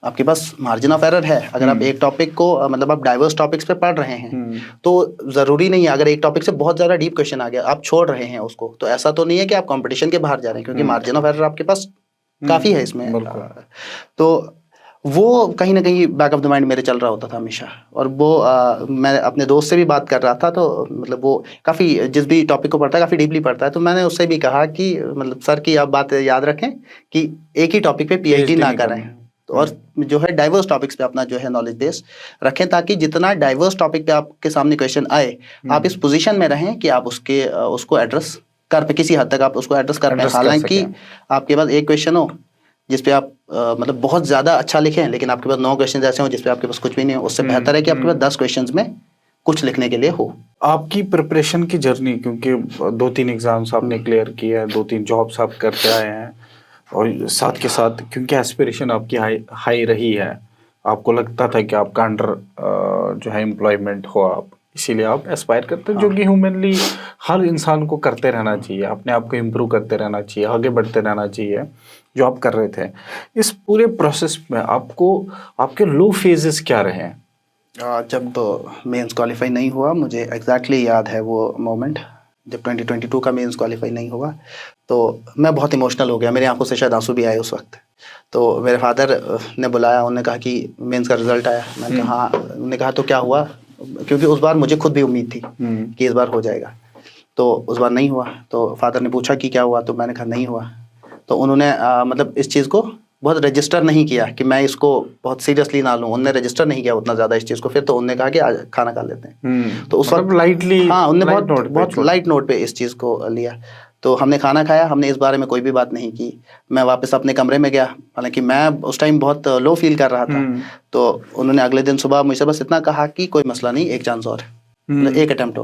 आपके पास मार्जिन ऑफ एरर है। अगर आप एक टॉपिक को मतलब आप डाइवर्स टॉपिक्स पे पढ़ रहे हैं तो जरूरी नहीं है, अगर एक टॉपिक से बहुत ज़्यादा डीप क्वेश्चन आ गया आप छोड़ रहे हैं उसको, तो ऐसा तो नहीं है कि आप कंपटीशन के बाहर जा रहे हैं, क्योंकि मार्जिन ऑफ एरर आपके पास काफ़ी है इसमें। तो वो कहीं ना कहीं बैक ऑफ द माइंड मेरे चल रहा होता था हमेशा। और वो मैं अपने दोस्त से भी बात कर रहा था, तो मतलब वो काफ़ी जिस भी टॉपिक को पढ़ता है काफ़ी डीपली पढ़ता है, तो मैंने उससे भी कहा कि मतलब सर की आप बात याद रखें कि एक ही टॉपिक पे पीएचडी ना करें, तो और जो है डाइवर्स टॉपिक्स पे अपना जो है नॉलेज बेस रखें, ताकि जितना डाइवर्स टॉपिक पे आपके सामने क्वेश्चन आए आप इस पोजीशन में रहें कि आप उसको एड्रेस कर पे, किसी हद तक आप उसको एड्रेस कर पाए। हालांकि आपके पास एक क्वेश्चन हो जिसपे आप मतलब बहुत ज़्यादा अच्छा लिखें, लेकिन आपके पास 9 क्वेश्चन ऐसे हो जिसपे आपके पास कुछ भी नहीं हो, उससे बेहतर है कि आपके पास 10 क्वेश्चंस में कुछ लिखने के लिए हो। आपकी प्रिपरेशन की जर्नी, क्योंकि 2-3 एग्जाम्स आपने क्लियर किए हैं, 2-3 जॉब्स आप करते आए हैं, और साथ के साथ क्योंकि एस्पिरेशन आपकी हाई रही है, आपको लगता था कि आपका अंडर जो है एम्प्लॉयमेंट हो आप, इसीलिए आप एस्पायर करते हैं, जो कि ह्यूमनली हर इंसान को करते रहना चाहिए, अपने आप को इम्प्रूव करते रहना चाहिए, आगे बढ़ते रहना चाहिए, जो आप कर रहे थे। इस पूरे प्रोसेस में आपको आपके लो फेजेस क्या रहे हैं? जब तो मेंस क्वालिफाई नहीं हुआ, मुझे एग्जैक्टली याद है वो मोमेंट, जब 2022 का मेंस क्वालिफाई नहीं हुआ तो मैं बहुत इमोशनल हो गया, मेरी आंखों से शायद आंसू भी आए उस वक्त। तो मेरे फादर ने बुलाया, उन्होंने कहा कि मेंस का रिजल्ट आया। मैंने कहा हाँ। उन्होंने कहा तो क्या हुआ, क्योंकि उस बार मुझे खुद भी उम्मीद थी कि इस बार हो जाएगा, तो उस बार नहीं हुआ। तो फादर ने पूछा कि क्या हुआ, तो मैंने कहा नहीं हुआ। तो उन्होंने मतलब इस चीज़ को बहुत रजिस्टर नहीं किया कि मैं इसको बहुत सीरियसली ना लूँ, उन्होंने रजिस्टर नहीं किया उतना ज़्यादा इस चीज़ को। फिर तो उन्होंने कहा कि आज खाना खा लेते हैं। तो उस वक्त लाइटली, हाँ, उन्होंने बहुत लाइट नोट पे इस चीज़ को लिया। तो हमने खाना खाया, हमने इस बारे में कोई भी बात नहीं की। मैं वापस अपने कमरे में गया, हालांकि मैं उस टाइम बहुत लो फील कर रहा था। तो उन्होंने अगले दिन सुबह मुझसे बस इतना कहा कि कोई मसला नहीं, एक चांस और, एक अटेम्प्ट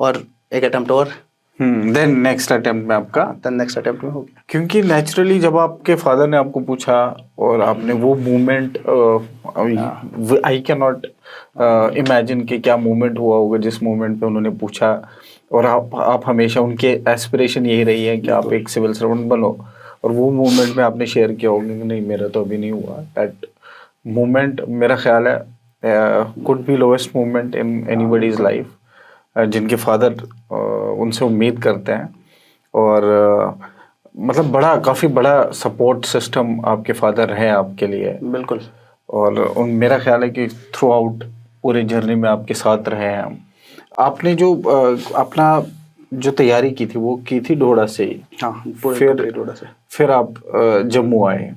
और एक अटेम्प्ट और। देन नेक्स्ट अटेम्प्ट में आपका नेक्स्ट अटेम्प्ट में हो गया। क्योंकि नेचुरली जब आपके फादर ने आपको पूछा और आपने वो movement, I can not imagine कि क्या मूवमेंट हुआ होगा जिस मूवमेंट पे उन्होंने पूछा, और आप हमेशा उनके एस्पिरेशन यही रही है कि आप एक सिविल सर्वेंट बनो, और वो मूवमेंट में आपने शेयर किया होगा कि नहीं मेरा तो अभी नहीं हुआ। दैट मूवमेंट मेरा ख्याल है could be lowest movement in anybody's life, जिनके फादर उनसे उम्मीद करते हैं, और मतलब काफ़ी बड़ा सपोर्ट सिस्टम आपके फादर हैं आपके लिए। बिल्कुल। और मेरा ख्याल है कि थ्रू आउट पूरे जर्नी में आपके साथ रहे हैं। आपने जो अपना जो तैयारी की थी वो की थी डोडा से ही। हाँ, फिर डोडा से फिर आप जम्मू आए,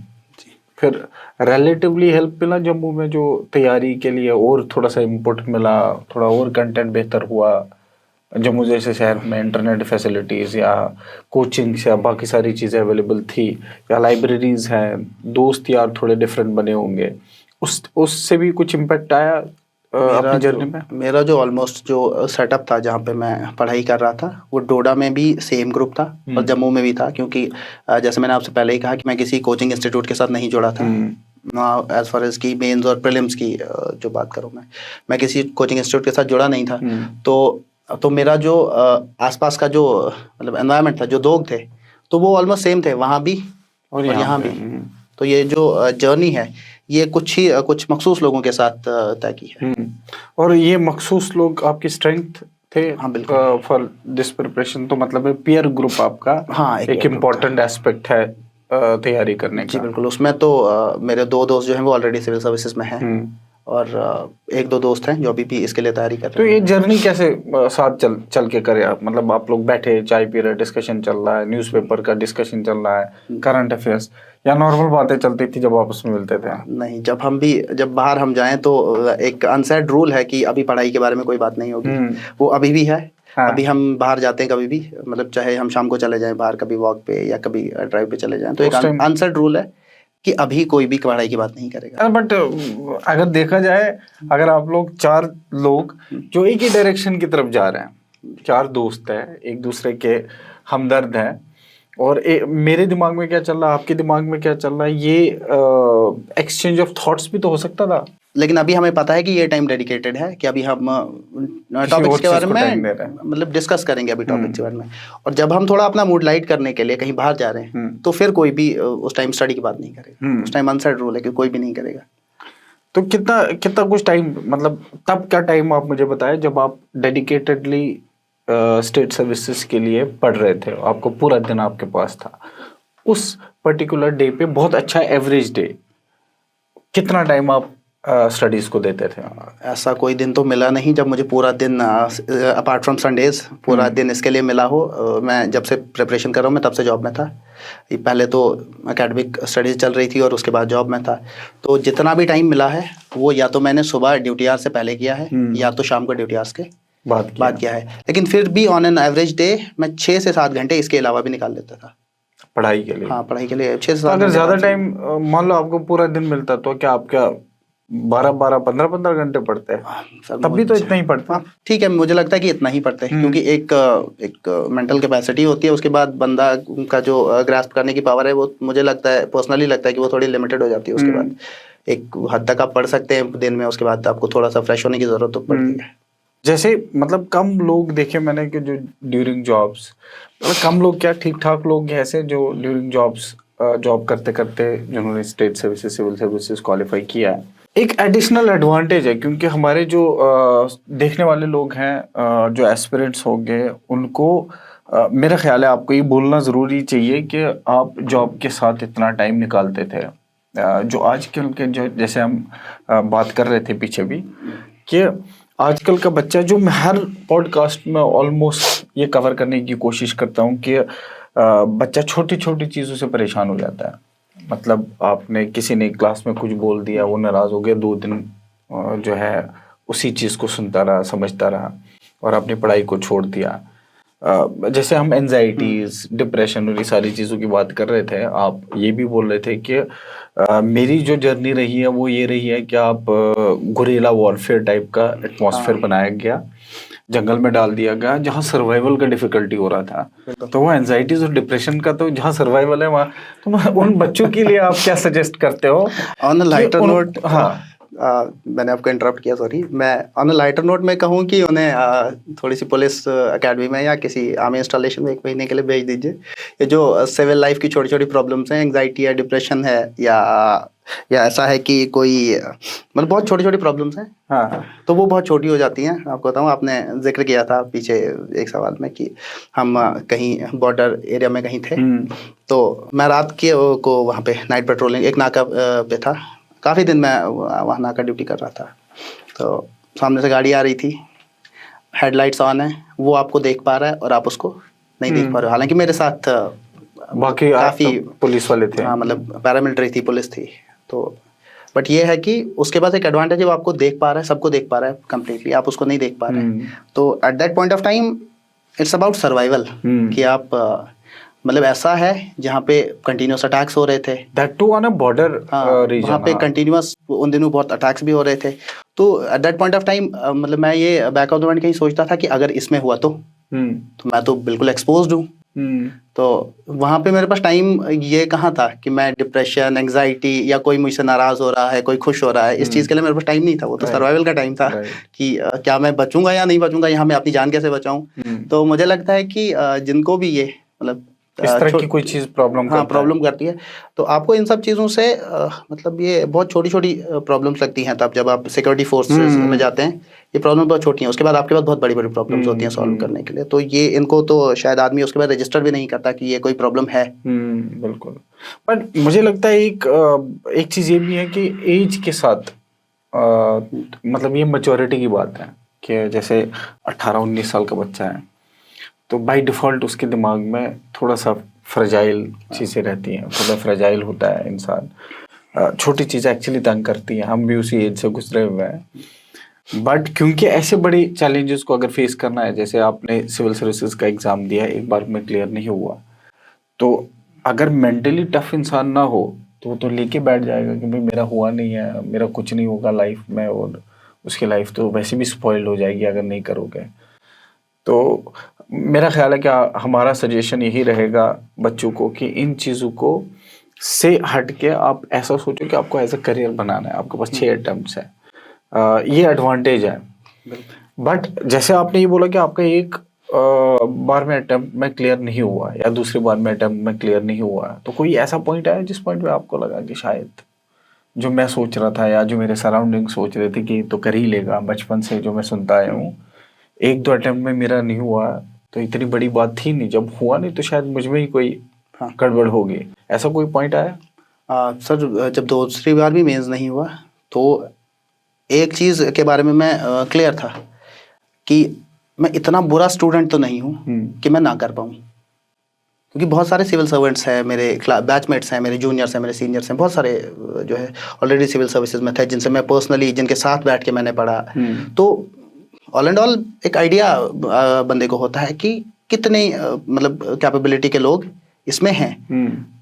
फिर रिलेटिवली हेल्प मिला जम्मू में जो तैयारी के लिए, और थोड़ा सा इनपुट मिला, थोड़ा और कंटेंट बेहतर हुआ जम्मू जैसे शहर में? इंटरनेट फैसिलिटीज़ या कोचिंग्स या बाकी सारी चीज़ें अवेलेबल थी, या लाइब्रेरीज हैं, दोस्त यार थोड़े डिफरेंट बने होंगे, उससे भी कुछ इम्पैक्ट आया अपनी जर्नी में? मेरा जो ऑलमोस्ट जो सेटअप था जहाँ पे मैं पढ़ाई कर रहा था, वो डोडा में भी सेम ग्रुप था और जम्मू में भी था, क्योंकि जैसे मैंने आपसे पहले ही कहा कि मैं किसी कोचिंग इंस्टीट्यूट के साथ नहीं जुड़ा था। एज फार एज की मेंस और प्रीलिम्स की जो बात करूँ, मैं किसी कोचिंग इंस्टीट्यूट के साथ जुड़ा नहीं था। तो मेरा जो आसपास का जो मतलब एनवायरनमेंट था, जो लोग थे, तो वो ऑलमोस्ट सेम थे वहाँ भी और यहाँ भी। तो ये जो जर्नी है ये कुछ मखसूस लोगों के साथ तय की है। और ये मखसूस लोग आपकी स्ट्रेंथ थे? हाँ, बिल्कुल। फॉर दिस प्रिपरेशन, तो मतलब पीयर ग्रुप आपका हाँ, एक इम्पॉर्टेंट एस्पेक्ट है तैयारी करने जी का। बिल्कुल। उसमें तो मेरे 2 दोस्त जो हैं वो ऑलरेडी सिविल सर्विसेज में हैं और 1-2 दोस्त हैं जो अभी भी इसके लिए तैयारी कर तो रहे ये हैं। जर्नी कैसे साथ चल के करे आप? मतलब आप लोग बैठे, चाय पी रहे, डिस्कशन चल रहा है, न्यूज़पेपर का डिस्कशन चल रहा है, करंट अफेयर्स, या नॉर्मल बातें चलती थी जब आपस में मिलते थे? नहीं, जब बाहर हम जाएं तो एक अनसेड रूल है कि अभी पढ़ाई के बारे में कोई बात नहीं होगी। वो अभी भी है। हाँ। अभी हम बाहर जाते हैं कभी भी, मतलब चाहे हम शाम को चले जाएं बाहर कभी वॉक पे या कभी ड्राइव पे चले जाएं, तो एक उस time- अनसेड रूल है कि अभी कोई भी पढ़ाई की बात नहीं करेगा। बट अगर देखा जाए, अगर आप लोग 4 लोग जो एक ही डायरेक्शन की तरफ जा रहे हैं, 4 दोस्त हैं, एक दूसरे के हमदर्द हैं, और मेरे दिमाग में क्या चल रहा है, आपके दिमाग में क्या चल रहा है, ये एक्सचेंज ऑफ थॉट्स भी तो हो सकता था। लेकिन अभी हमें पता है कि ये टाइम डेडिकेटेड है कि अभी हम और टॉपिक्स के चीज़ बारे को में time दे रहे हैं। मतलब डिस्कस करेंगे अभी टॉपिक्स के बारे में। और जब हम थोड़ा अपना मूड लाइट करने के लिए कहीं बाहर जा रहे हैं तो फिर कोई भी उस टाइम स्टडी की बात नहीं करेगा। उस टाइम अनसेड रूल है कि कोई भी नहीं करेगा। तो कितना कुछ टाइम, मतलब तब क्या टाइम आप मुझे बताएं जब आप डेडिकेटेडली स्टेट सर्विसेज के लिए पढ़ रहे थे, आपको पूरा दिन आपके पास था, उस पर्टिकुलर डे पे बहुत अच्छा एवरेज डे, कितना टाइम आप स्टडीज को देते थे? ऐसा कोई दिन तो मिला नहीं जब मुझे पूरा दिन अपार्ट फ्रॉम संडेज पूरा दिन इसके लिए मिला हो। मैं जब से प्रिपरेशन कर रहा हूँ, मैं तब से जॉब में था। पहले तो एकेडमिक स्टडीज चल रही थी और उसके बाद जॉब में था। तो जितना भी टाइम मिला है वो या तो मैंने सुबह ड्यूटी आवर से पहले किया है या तो शाम को ड्यूटी आवर्स के बाद किया है। लेकिन फिर भी ऑन एन एवरेज डे मैं 6 से 7 घंटे इसके अलावा भी निकाल लेता था पढ़ाई के लिए। हाँ, पढ़ाई के लिए 6 से तो 7 अगर घंटे ज्यादा आराम से। टाइम मान लो आपको पूरा दिन मिलता, तो क्या आप 12 15 घंटे पढ़ते हैं? सर, तब भी तो इतना ही पढ़ते हैं। हाँ, ठीक है, मुझे लगता है कि इतना ही पढ़ते हैं क्योंकि एक मेंटल कैपेसिटी होती है, उसके बाद बंदा का जो ग्रास्प करने की पावर है वो मुझे लगता है, पर्सनली लगता है कि वो थोड़ी लिमिटेड हो जाती है। उसके बाद एक हद तक आप पढ़ सकते हैं दिन में, उसके बाद आपको थोड़ा सा फ्रेश होने की जरूरत तो पड़ती है। जैसे मतलब कम लोग देखे मैंने कि जो ड्यूरिंग जॉब्स, कम लोग क्या, ठीक ठाक लोग ऐसे जो ड्यूरिंग जॉब्स जॉब करते करते जिन्होंने state services, civil services qualify किया है। एक एडिशनल एडवांटेज है क्योंकि हमारे जो देखने वाले लोग हैं, जो एस्पिरेंट्स होंगे, उनको मेरा ख्याल है आपको ये बोलना ज़रूरी चाहिए कि आप जॉब के साथ इतना टाइम निकालते थे। जो आजकल के जो, जैसे हम बात कर रहे थे पीछे भी, कि आजकल का बच्चा, जो मैं हर पॉडकास्ट में ऑलमोस्ट ये कवर करने की कोशिश करता हूँ कि बच्चा छोटी छोटी चीज़ों से परेशान हो जाता है। मतलब आपने किसी ने क्लास में कुछ बोल दिया, वो नाराज़ हो गया, 2 दिन जो है उसी चीज़ को सुनता रहा, समझता रहा और अपनी पढ़ाई को छोड़ दिया। जैसे हम एंजाइटीज, डिप्रेशन और ये सारी चीज़ों की बात कर रहे थे, आप ये भी बोल रहे थे कि मेरी जो जर्नी रही है वो ये रही है कि आप गुरिल्ला वॉरफेयर टाइप का एटमॉस्फेयर बनाया गया, जंगल में डाल दिया गया जहाँ सर्वाइवल का डिफिकल्टी हो रहा था। तो वो एंजाइटीज और डिप्रेशन का तो जहाँ सर्वाइवल है वहाँ, तो उन बच्चों के लिए आप क्या सजेस्ट करते हो? ऑन अ लाइटर नोट, हाँ, मैंने आपको इंटरप्ट किया, सॉरी। मैं ऑन अ लाइटर नोट में कहूँ कि उन्हें थोड़ी सी पुलिस एकेडमी में या किसी आर्मी इंस्टॉलेशन में 1 महीने के लिए भेज दीजिए। ये जो सिविल लाइफ की छोटी छोटी प्रॉब्लम्स हैं, एंग्जाइटी है, डिप्रेशन है, या ऐसा है कि कोई मतलब बहुत छोटी छोटी प्रॉब्लम्स हैं, हाँ, तो वो बहुत छोटी हो जाती हैं। आपको बताऊँ, आपने जिक्र किया था पीछे एक सवाल में कि हम कहीं बॉर्डर एरिया में कहीं थे, तो मैं रात को वहाँ पे नाइट पेट्रोलिंग एक नाका पे था। काफ़ी दिन मैं वहाँ नाका ड्यूटी कर रहा था। तो सामने से गाड़ी आ रही थी, हेडलाइट्स ऑन है, वो आपको देख पा रहा है और आप उसको नहीं देख पा रहे हो। हालांकि मेरे साथ बाकी काफ़ी तो पुलिस वाले थे। हाँ, मतलब पैरामिलिट्री थी, पुलिस थी। तो बट ये है कि उसके पास एक एडवांटेज है, वो आपको देख पा रहा है, सबको देख पा रहा है कंप्लीटली, आप उसको नहीं देख पा रहे हैं। तो at that point of time it's about survival कि आप मतलब ऐसा है जहाँ पे कंटिन्यूस अटैक्स हो रहे थे, that too on a border region. वहाँ पे कंटिन्यूस उन दिनों बहुत अटैक्स भी हो रहे थे। तो at that point of time मतलब मैं ये बैक ऑफ द माइंड कहीं सोचता था कि अगर इसमें हुआ तो मैं तो बिल्कुल एक्सपोज्ड हूँ। तो वहाँ पे मेरे पास टाइम ये कहाँ था कि मैं डिप्रेशन, एंग्जाइटी या कोई मुझसे नाराज हो रहा है, कोई खुश हो रहा है, इस चीज़ के लिए मेरे पास टाइम नहीं था। वो तो सर्वाइवल का टाइम था कि क्या मैं बचूंगा या नहीं बचूंगा, यहाँ मैं अपनी जान कैसे बचाऊं। तो मुझे लगता है कि जिनको भी ये मतलब इस तरह की कोई चीज़ प्रॉब्लम हाँ प्रॉब्लम करती है। तो आपको इन सब चीज़ों से मतलब ये बहुत छोटी छोटी प्रॉब्लम्स लगती हैं, तब जब आप सिक्योरिटी फोर्सेस में जाते हैं ये प्रॉब्लम बहुत छोटी हैं, उसके बाद आपके पास बहुत बड़ी बड़ी प्रॉब्लम्स होती हैं सॉल्व करने के लिए। तो ये इनको तो शायद आदमी उसके बाद रजिस्टर भी नहीं करता कि ये कोई प्रॉब्लम है। बिल्कुल। बट मुझे लगता है एक चीज़ ये भी है कि एज के साथ मतलब ये मैच्योरिटी की बात है कि जैसे 18-19 साल का बच्चा है तो बाय डिफ़ॉल्ट उसके दिमाग में थोड़ा सा फ्रेजाइल चीज़ें रहती हैं, थोड़ा फ्रेजाइल होता है इंसान, छोटी चीज़ें एक्चुअली तंग करती हैं। हम भी उसी एज से गुजरे हुए हैं, बट क्योंकि ऐसे बड़े चैलेंजेस को अगर फेस करना है, जैसे आपने सिविल सर्विसेज का एग्ज़ाम दिया, एक बार में क्लियर नहीं हुआ, तो अगर मेंटली टफ इंसान ना हो तो वो तो लेके बैठ जाएगा कि भाई मेरा हुआ नहीं है, मेरा कुछ नहीं होगा लाइफ में, और उसकी लाइफ तो वैसे भी स्पॉइल हो जाएगी अगर नहीं करोगे। तो मेरा ख्याल है कि हमारा सजेशन यही रहेगा बच्चों को कि इन चीज़ों को से हट के आप ऐसा सोचो कि आपको एज अ करियर बनाना है, आपके पास 6 अटेम्प्ट्स है, ये एडवांटेज है। बट जैसे आपने ये बोला कि आपका एक बार में अटेम्प्ट में क्लियर नहीं हुआ या दूसरी बार में अटेम्प्ट में क्लियर नहीं हुआ, तो कोई ऐसा पॉइंट आया जिस पॉइंट पे आपको लगा कि शायद जो मैं सोच रहा था या जो मेरे सराउंडिंग सोच रहे थे कि तो कर ही लेगा, बचपन से जो मैं सुनता आया हूँ, 1-2 अटेम्प्ट में मेरा नहीं हुआ तो इतनी बड़ी बात थी नहीं, जब हुआ नहीं तो शायद मुझ में ही कोई गड़बड़ होगी, ऐसा कोई पॉइंट आया? सर जब दूसरी बार भी मेंस नहीं हुआ तो एक चीज़ के बारे में मैं क्लियर था कि मैं इतना बुरा स्टूडेंट तो नहीं हूँ कि मैं ना कर पाऊँ, क्योंकि बहुत सारे सिविल सर्वेंट्स हैं, मेरे बैचमेट्स हैं, मेरे जूनियर्स हैं, मेरे सीनियर्स हैं, बहुत सारे जो है ऑलरेडी सिविल सर्विसेज में थे जिनसे मैं पर्सनली, जिनके साथ बैठ के मैंने पढ़ा। तो ऑल एंड ऑल एक आइडिया बंदे को होता है कि कितने मतलब कैपेबिलिटी के लोग इसमें हैं।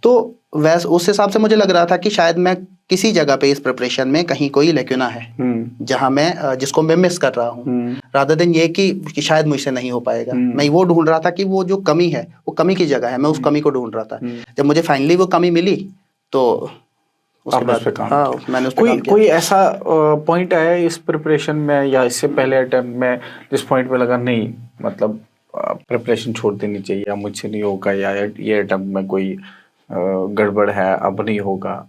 तो वैसे उस हिसाब से मुझे लग रहा था कि शायद मैं किसी जगह पे इस प्रिपरेशन में कहीं कोई लेक्यूना है जहां मैं जिसको मैं मिस कर रहा हूँ, रादर देन ये कि शायद मुझसे नहीं हो पाएगा। मैं वो ढूंढ रहा था कि वो जो कमी है वो कमी की जगह है, मैं उस कमी को ढूंढ रहा था। जब मुझे फाइनली वो कमी मिली तो उसके बाद मैंने उस पे कोई ऐसा पॉइंट आया इस प्रिपरेशन में या इससे पहले अटेम्प्ट में जिस पॉइंट पे लगा नहीं मतलब प्रिपरेशन छोड़ देनी चाहिए या मुझसे नहीं होगा या ये अटेम्प्ट में कोई गड़बड़ है, अब नहीं होगा?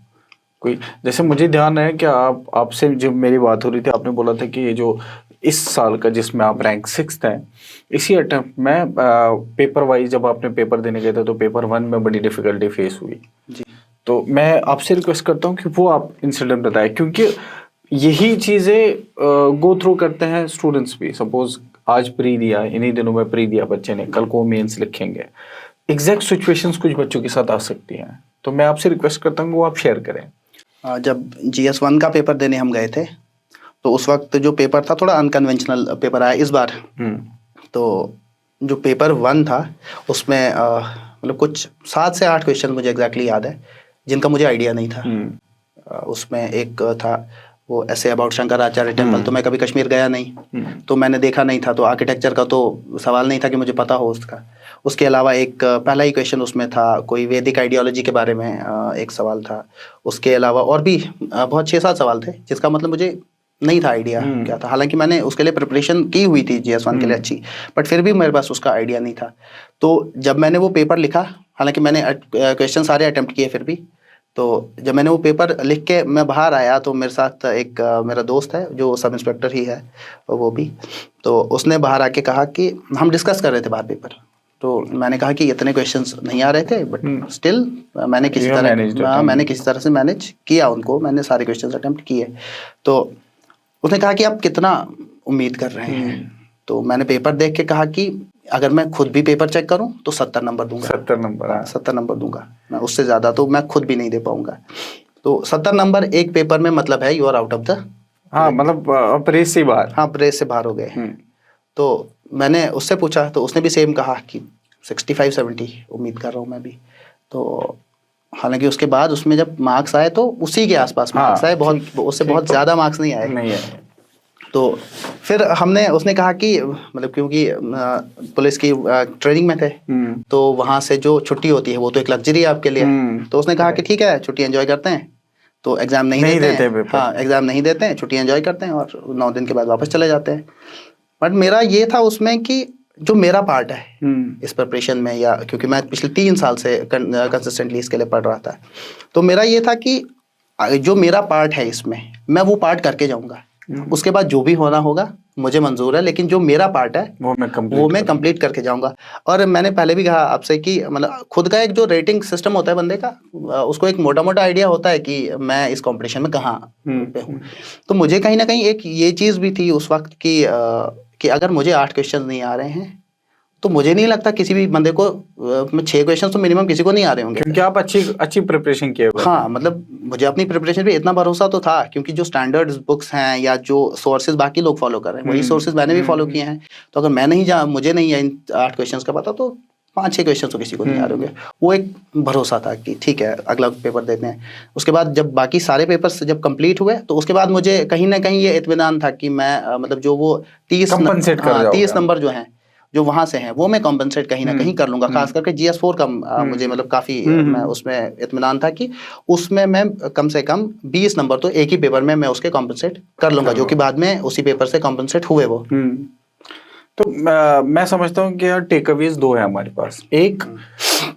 कोई जैसे मुझे ध्यान है कि आपसे जब मेरी बात हो रही थी आपने बोला था कि ये जो इस साल का जिसमें आप रैंक 6th हैं, इसी अटेम्प्ट में पेपर वाइज जब आपने पेपर देने गए थे तो पेपर 1 में बड़ी डिफिकल्टी फेस हुई जी। तो मैं आपसे रिक्वेस्ट करता हूँ कि वो आप इंसिडेंट बताएं, क्योंकि यही चीज़ें गो थ्रू करते हैं स्टूडेंट्स भी। सपोज आज प्री दिया, इन्हीं दिनों में प्री दिया बच्चे ने, कल को मेंस लिखेंगे, एग्जैक्ट सिचुएशंस कुछ बच्चों के साथ आ सकती हैं, तो मैं आपसे रिक्वेस्ट करता हूँ वो आप शेयर करें। जब GS1 का पेपर देने हम गए थे तो उस वक्त जो पेपर था थोड़ा अनकन्वेंशनल पेपर आया इस बार। तो जो पेपर 1 था उसमें मतलब कुछ 7 से 8 क्वेश्चन मुझे एग्जैक्टली याद है जिनका मुझे आइडिया नहीं था। उसमें एक था वो ऐसे अबाउट शंकराचार्य टेम्पल, तो मैं कभी कश्मीर गया नहीं तो मैंने देखा नहीं था, तो आर्किटेक्चर का तो सवाल नहीं था कि मुझे पता हो उसका। उसके अलावा एक पहला ही क्वेश्चन उसमें था कोई वैदिक आइडियोलॉजी के बारे में एक सवाल था। उसके अलावा और भी बहुत 6-7 सवाल थे जिसका मतलब मुझे नहीं था आइडिया क्या था, हालांकि मैंने उसके लिए प्रिपरेशन की हुई थी GS1 के लिए अच्छी, बट फिर भी मेरे पास उसका आइडिया नहीं था। तो जब मैंने वो पेपर लिखा, हालांकि मैंने क्वेश्चन सारे अटेम्प्ट किए, फिर भी तो जब मैंने वो पेपर लिख के मैं बाहर आया तो मेरे साथ एक मेरा दोस्त है जो सब इंस्पेक्टर ही है वो भी, तो उसने बाहर आके कहा कि हम डिस्कस कर रहे थे बाहर पेपर, तो मैंने कहा कि इतने क्वेश्चंस नहीं आ रहे थे बट स्टिल मैंने किसी तरह से मैनेज किया उनको, मैंने सारे क्वेश्चंस अटेम्प्ट किए। तो उसने कहा कि आप कितना उम्मीद कर रहे हैं, तो मैंने पेपर देख के कहा कि अगर मैं खुद भी पेपर चेक करूं तो 70 नंबर दूंगा। 70 नंबर दूंगा मैं, उससे ज़्यादा तो मैं खुद भी नहीं दे पाऊंगा। तो 70 नंबर एक पेपर में मतलब है you are out of the, मतलब प्रेस से बाहर, प्रेस से बाहर हो गए। तो मैंने उससे पूछा तो उसने भी सेम कहा कि 65-70 उम्मीद कर रहा हूँ मैं भी। तो हालांकि उसके बाद उसमें जब मार्क्स आए तो उसी के आसपास मार्क्स आए, बहुत उससे बहुत ज़्यादा मार्क्स नहीं आए। तो फिर उसने कहा कि मतलब क्योंकि पुलिस की ट्रेनिंग में थे तो वहाँ से जो छुट्टी होती है वो तो एक लग्जरी है आपके लिए, तो उसने कहा कि ठीक है छुट्टी एंजॉय करते हैं, तो एग्ज़ाम नहीं देते हैं। हाँ, एग्ज़ाम नहीं देते हैं, छुट्टी एंजॉय करते हैं और 9 दिन के बाद वापस चले जाते हैं। बट मेरा ये था उसमें कि जो मेरा पार्ट है इस प्रिपरेशन में, या क्योंकि मैं पिछले 3 साल से कंसिस्टेंटली इसके लिए पढ़ रहा था, तो मेरा ये था कि जो मेरा पार्ट है इसमें मैं वो पार्ट करके जाऊंगा। उसके बाद जो भी होना होगा मुझे मंजूर है, लेकिन जो मेरा पार्ट है वो मैं कंप्लीट करके जाऊंगा। और मैंने पहले भी कहा आपसे कि मतलब खुद का एक जो रेटिंग सिस्टम होता है बंदे का, उसको एक मोटा मोटा आइडिया होता है कि मैं इस कंपटीशन में कहाँ पे हूँ। तो मुझे कहीं ना कहीं एक ये चीज़ भी थी उस वक्त कि अगर मुझे 8 क्वेश्चन नहीं आ रहे हैं तो मुझे नहीं लगता किसी भी बंदे को 6 क्वेश्चन तो मिनिमम किसी को नहीं आ रहे होंगे, क्योंकि आप अच्छी प्रिपरेशन किए हुए। हाँ, मतलब मुझे अपनी प्रिपरेशन पे इतना भरोसा तो था, क्योंकि जो स्टैंडर्ड्स बुक्स हैं या जो सोर्सेज बाकी लोग फॉलो कर रहे हैं वही सोर्सेज मैंने भी फॉलो किए हैं। तो अगर मैं नहीं मुझे नहीं है इन 8 क्वेश्चंस का पता, तो 5-6 क्वेश्चन तो किसी को नहीं आ रहे होंगे। वो एक भरोसा था कि ठीक है अगला पेपर देते हैं। उसके बाद जब बाकी सारे पेपर्स जब कंप्लीट हुए तो उसके बाद मुझे कहीं ना कहीं ये इत्मीनान था कि मैं मतलब जो वो 30 नंबर जो हैं जो वहाँ से हैं वो मैं कॉम्पनसेट कहीं ना कहीं कर लूँगा। खास करके GS4 का मुझे मतलब काफ़ी मैं उसमें इत्मीनान था कि उसमें मैं कम से कम 20 नंबर तो एक ही पेपर में मैं उसके कॉम्पनसेट कर लूँगा, जो कि बाद में उसी पेपर से कॉम्पनसेट हुए वो। तो मैं समझता हूँ कि यार टेक अवेज 2 है हमारे पास। एक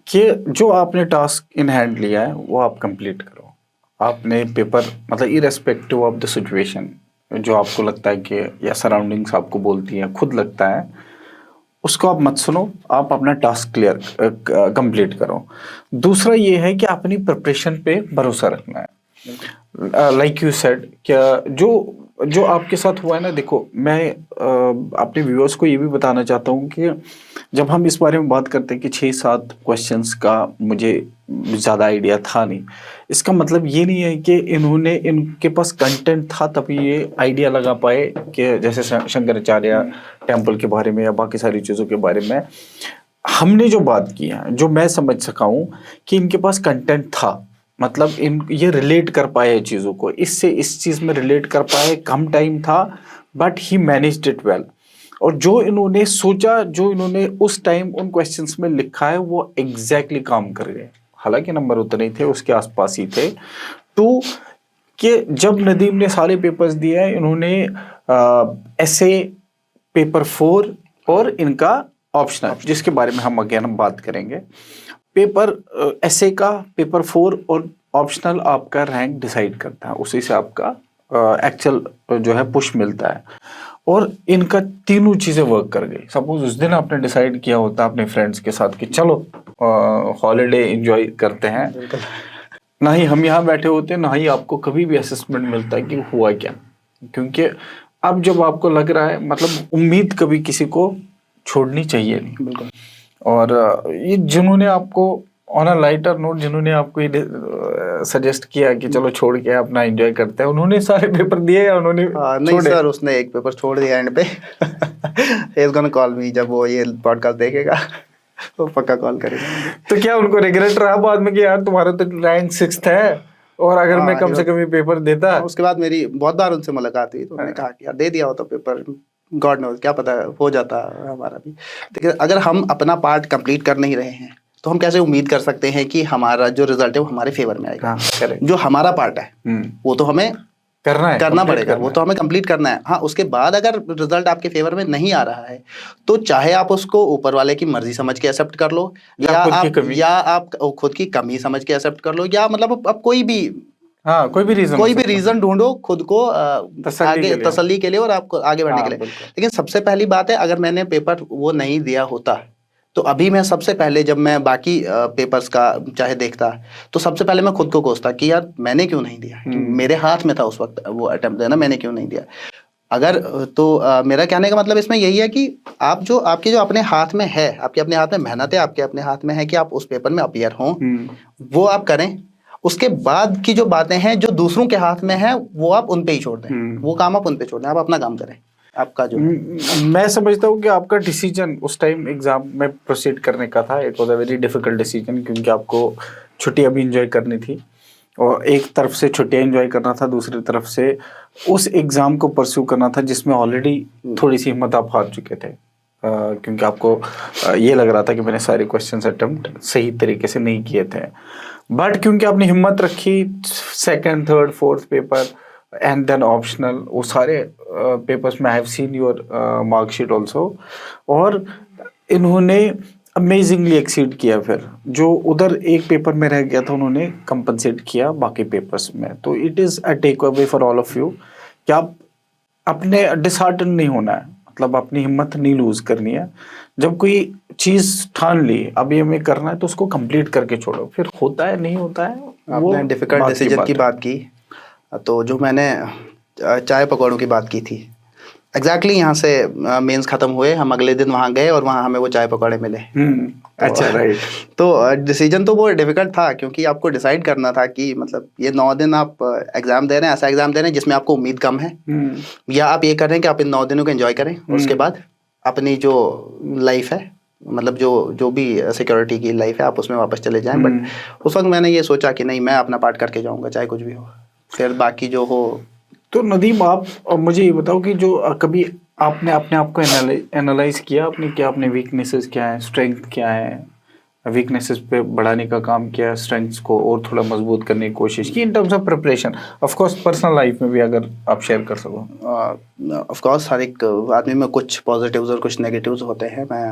कि जो आपने टास्क इन हैंड लिया है वो आप कंप्लीट करो। आपने पेपर मतलब इरेस्पेक्टिव ऑफ द सिचुएशन, जो आपको लगता है कि या सराउंडिंग्स आपको बोलती है, खुद लगता है, उसको आप मत सुनो, आप अपना टास्क कंप्लीट करो। दूसरा ये है कि अपनी प्रिपरेशन पे भरोसा रखना है। लाइक यू सेड, क्या जो आपके साथ हुआ है ना, देखो मैं अपने व्यूअर्स को ये भी बताना चाहता हूँ कि जब हम इस बारे में बात करते हैं कि 6-7 क्वेश्चंस का मुझे ज़्यादा आइडिया था नहीं, इसका मतलब ये नहीं है कि इनके पास कंटेंट था तभी ये आइडिया लगा पाए कि जैसे शंकराचार्य टेम्पल के बारे में या बाकी सारी चीज़ों के बारे में हमने जो बात की है, जो मैं समझ सका हूँ कि इनके पास कंटेंट था, मतलब ये रिलेट कर पाए चीज़ों को, इससे इस चीज़ में रिलेट कर पाए। कम टाइम था but he managed it well, और जो इन्होंने सोचा, जो इन्होंने उस टाइम उन क्वेश्चंस में लिखा है वो एग्जैक्टली काम कर गए। हालांकि नंबर उतने ही थे, उसके आसपास ही थे। तो कि जब नदीम ने सारे पेपर्स दिए हैं, इन्होंने ऐसे पेपर 4 और इनका ऑप्शनल, जिसके बारे में हम अगेन बात करेंगे, पेपर ऐसे का पेपर 4 और ऑप्शनल आपका रैंक डिसाइड करता है, उसी से आपका एक्चुअल जो है पुश मिलता है। और इनका तीनों चीज़ें वर्क कर गई। सपोज उस दिन आपने डिसाइड किया होता अपने फ्रेंड्स के साथ कि चलो हॉलीडे एंजॉय करते हैं, ना ही हम यहाँ बैठे होते, ना ही आपको कभी भी असेसमेंट मिलता है कि हुआ क्या। क्योंकि अब जब आपको लग रहा है, मतलब उम्मीद कभी किसी को छोड़नी चाहिए नहीं। बिल्कुल। और ये जिन्होंने आपको ऑन अ लाइटर नोट, जिन्होंने आपको ये सजेस्ट किया कि चलो छोड़ के अपना एंजॉय करते हैं, उन्होंने सारे पेपर दिए या उन्होंने नहीं सर, उसने एक पेपर छोड़ दिया एंड पे। ही इज गोना कॉल मी, जब वो ये पॉडकास्ट देखेगा वो पक्का कॉल करेगा। तो क्या उनको रिग्रेट रहा बाद में कि यार तुम्हारा तो रैंक 6th है, और अगर मैं कम से कम ये पेपर देता। उसके बाद मेरी बहुत बार उनसे मुलाकात हुई, तो उन्होंने कहा कि यार दे दिया हो तो पेपर, गॉड नोज क्या पता हो जाता हमारा भी। लेकिन अगर हम अपना पार्ट कंप्लीट कर नहीं रहे हैं तो हम कैसे उम्मीद कर सकते हैं कि हमारा जो रिजल्ट है वो हमारे फेवर में आएगा। जो हमारा पार्ट है वो तो हमें करना पड़ेगा, वो तो हमें कंप्लीट करना है। हाँ, उसके बाद अगर रिजल्ट आपके फेवर में नहीं आ रहा है तो चाहे आप उसको ऊपर वाले की मर्जी समझ के एक्सेप्ट कर लो, या आप खुद की कमी समझ के एक्सेप्ट कर लो, या मतलब अब कोई भी रीजन ढूंढो खुद को आगे तसल्ली के लिए और आपको आगे बढ़ने के लिए। लेकिन सबसे पहली बात है, अगर मैंने पेपर वो नहीं दिया होता तो अभी मैं सबसे पहले, जब मैं बाकी पेपर्स का चाहे देखता, तो सबसे पहले मैं खुद को कोसता कि यार मैंने क्यों नहीं दिया, मेरे हाथ में था उस वक्त वो अटेम्प्ट देना, मैंने क्यों नहीं दिया। अगर तो मेरा कहने का मतलब इसमें यही है कि आपके जो अपने हाथ में है, आपके अपने हाथ में मेहनत है, आपके अपने हाथ में है कि आप उस पेपर में अपीयर हों, वो आप करें। उसके बाद की जो बातें हैं जो दूसरों के हाथ में है वो आप उन पे ही छोड़ दें, वो काम आप उन पे छोड़ दें, आप अपना काम करें। आपका जो मैं समझता हूँ कि आपका डिसीजन उस टाइम एग्जाम में प्रोसीड करने का था, it was a very difficult decision, क्योंकि आपको छुट्टियां भी एंजॉय करनी थी, और एक तरफ से छुट्टियां एंजॉय करना था, दूसरी तरफ से उस एग्ज़ाम को परस्यू करना था जिसमें ऑलरेडी थोड़ी सी हिम्मत आप हार चुके थे, क्योंकि आपको ये लग रहा था कि मैंने सारे क्वेश्चन अटेम्प्ट सही तरीके से नहीं किए थे। बट क्योंकि आपने हिम्मत रखी, 2nd, 3rd, 4th paper and then optional, वो सारे पेपर्स में I have seen your marksheet also, और इन्होंने अमेजिंगली एक्सीड किया। फिर जो उधर एक पेपर में रह गया था उन्होंने कंपनसेट किया बाकी पेपर्स में। तो it is a take away for all of you कि आप अपने डिसहार्टन नहीं होना है, मतलब अपनी हिम्मत नहीं लूज करनी है। जब कोई चीज ठान ली अब ये हमें करना है तो उसको कंप्लीट करके छोड़ो, फिर होता है नहीं होता है वो आपने डिफिकल्ट डिसीजन की बात की, तो जो मैंने चाय पकौड़ों की बात की थी, एग्जैक्टली यहाँ से मेंस ख़त्म हुए, हम अगले दिन वहाँ गए और वहाँ हमें वो चाय पकौड़े मिले। अच्छा, राइट। तो डिसीजन तो वो डिफ़िकल्ट था, क्योंकि आपको डिसाइड करना था कि मतलब ये 9 दिन आप एग्ज़ाम दे रहे हैं, ऐसा एग्ज़ाम दे रहे हैं जिसमें आपको उम्मीद कम है, या आप ये कर रहे हैं कि आप इन 9 दिनों को एंजॉय करें और उसके बाद अपनी जो लाइफ है, मतलब जो भी सिक्योरिटी की लाइफ है, आप उसमें वापस चले जाएं। बट उस वक्त मैंने ये सोचा कि नहीं, मैं अपना पार्ट करके जाऊँगा चाहे कुछ भी हो, फिर बाकी जो हो। तो नदीम, आप मुझे ये बताओ कि जो कभी आपने अपने आप को एनालाइज किया आपने, क्या अपने वीकनेसेस क्या है, स्ट्रेंथ क्या है, वीकनेसेस पे बढ़ाने का काम किया, स्ट्रेंथ्स को और थोड़ा मजबूत करने की कोशिश की in terms of preparation, of course personal life में भी अगर आप शेयर कर सको। ऑफ कोर्स हर एक आदमी में कुछ पॉजिटिव्स और कुछ नेगेटिव्स होते हैं। मैं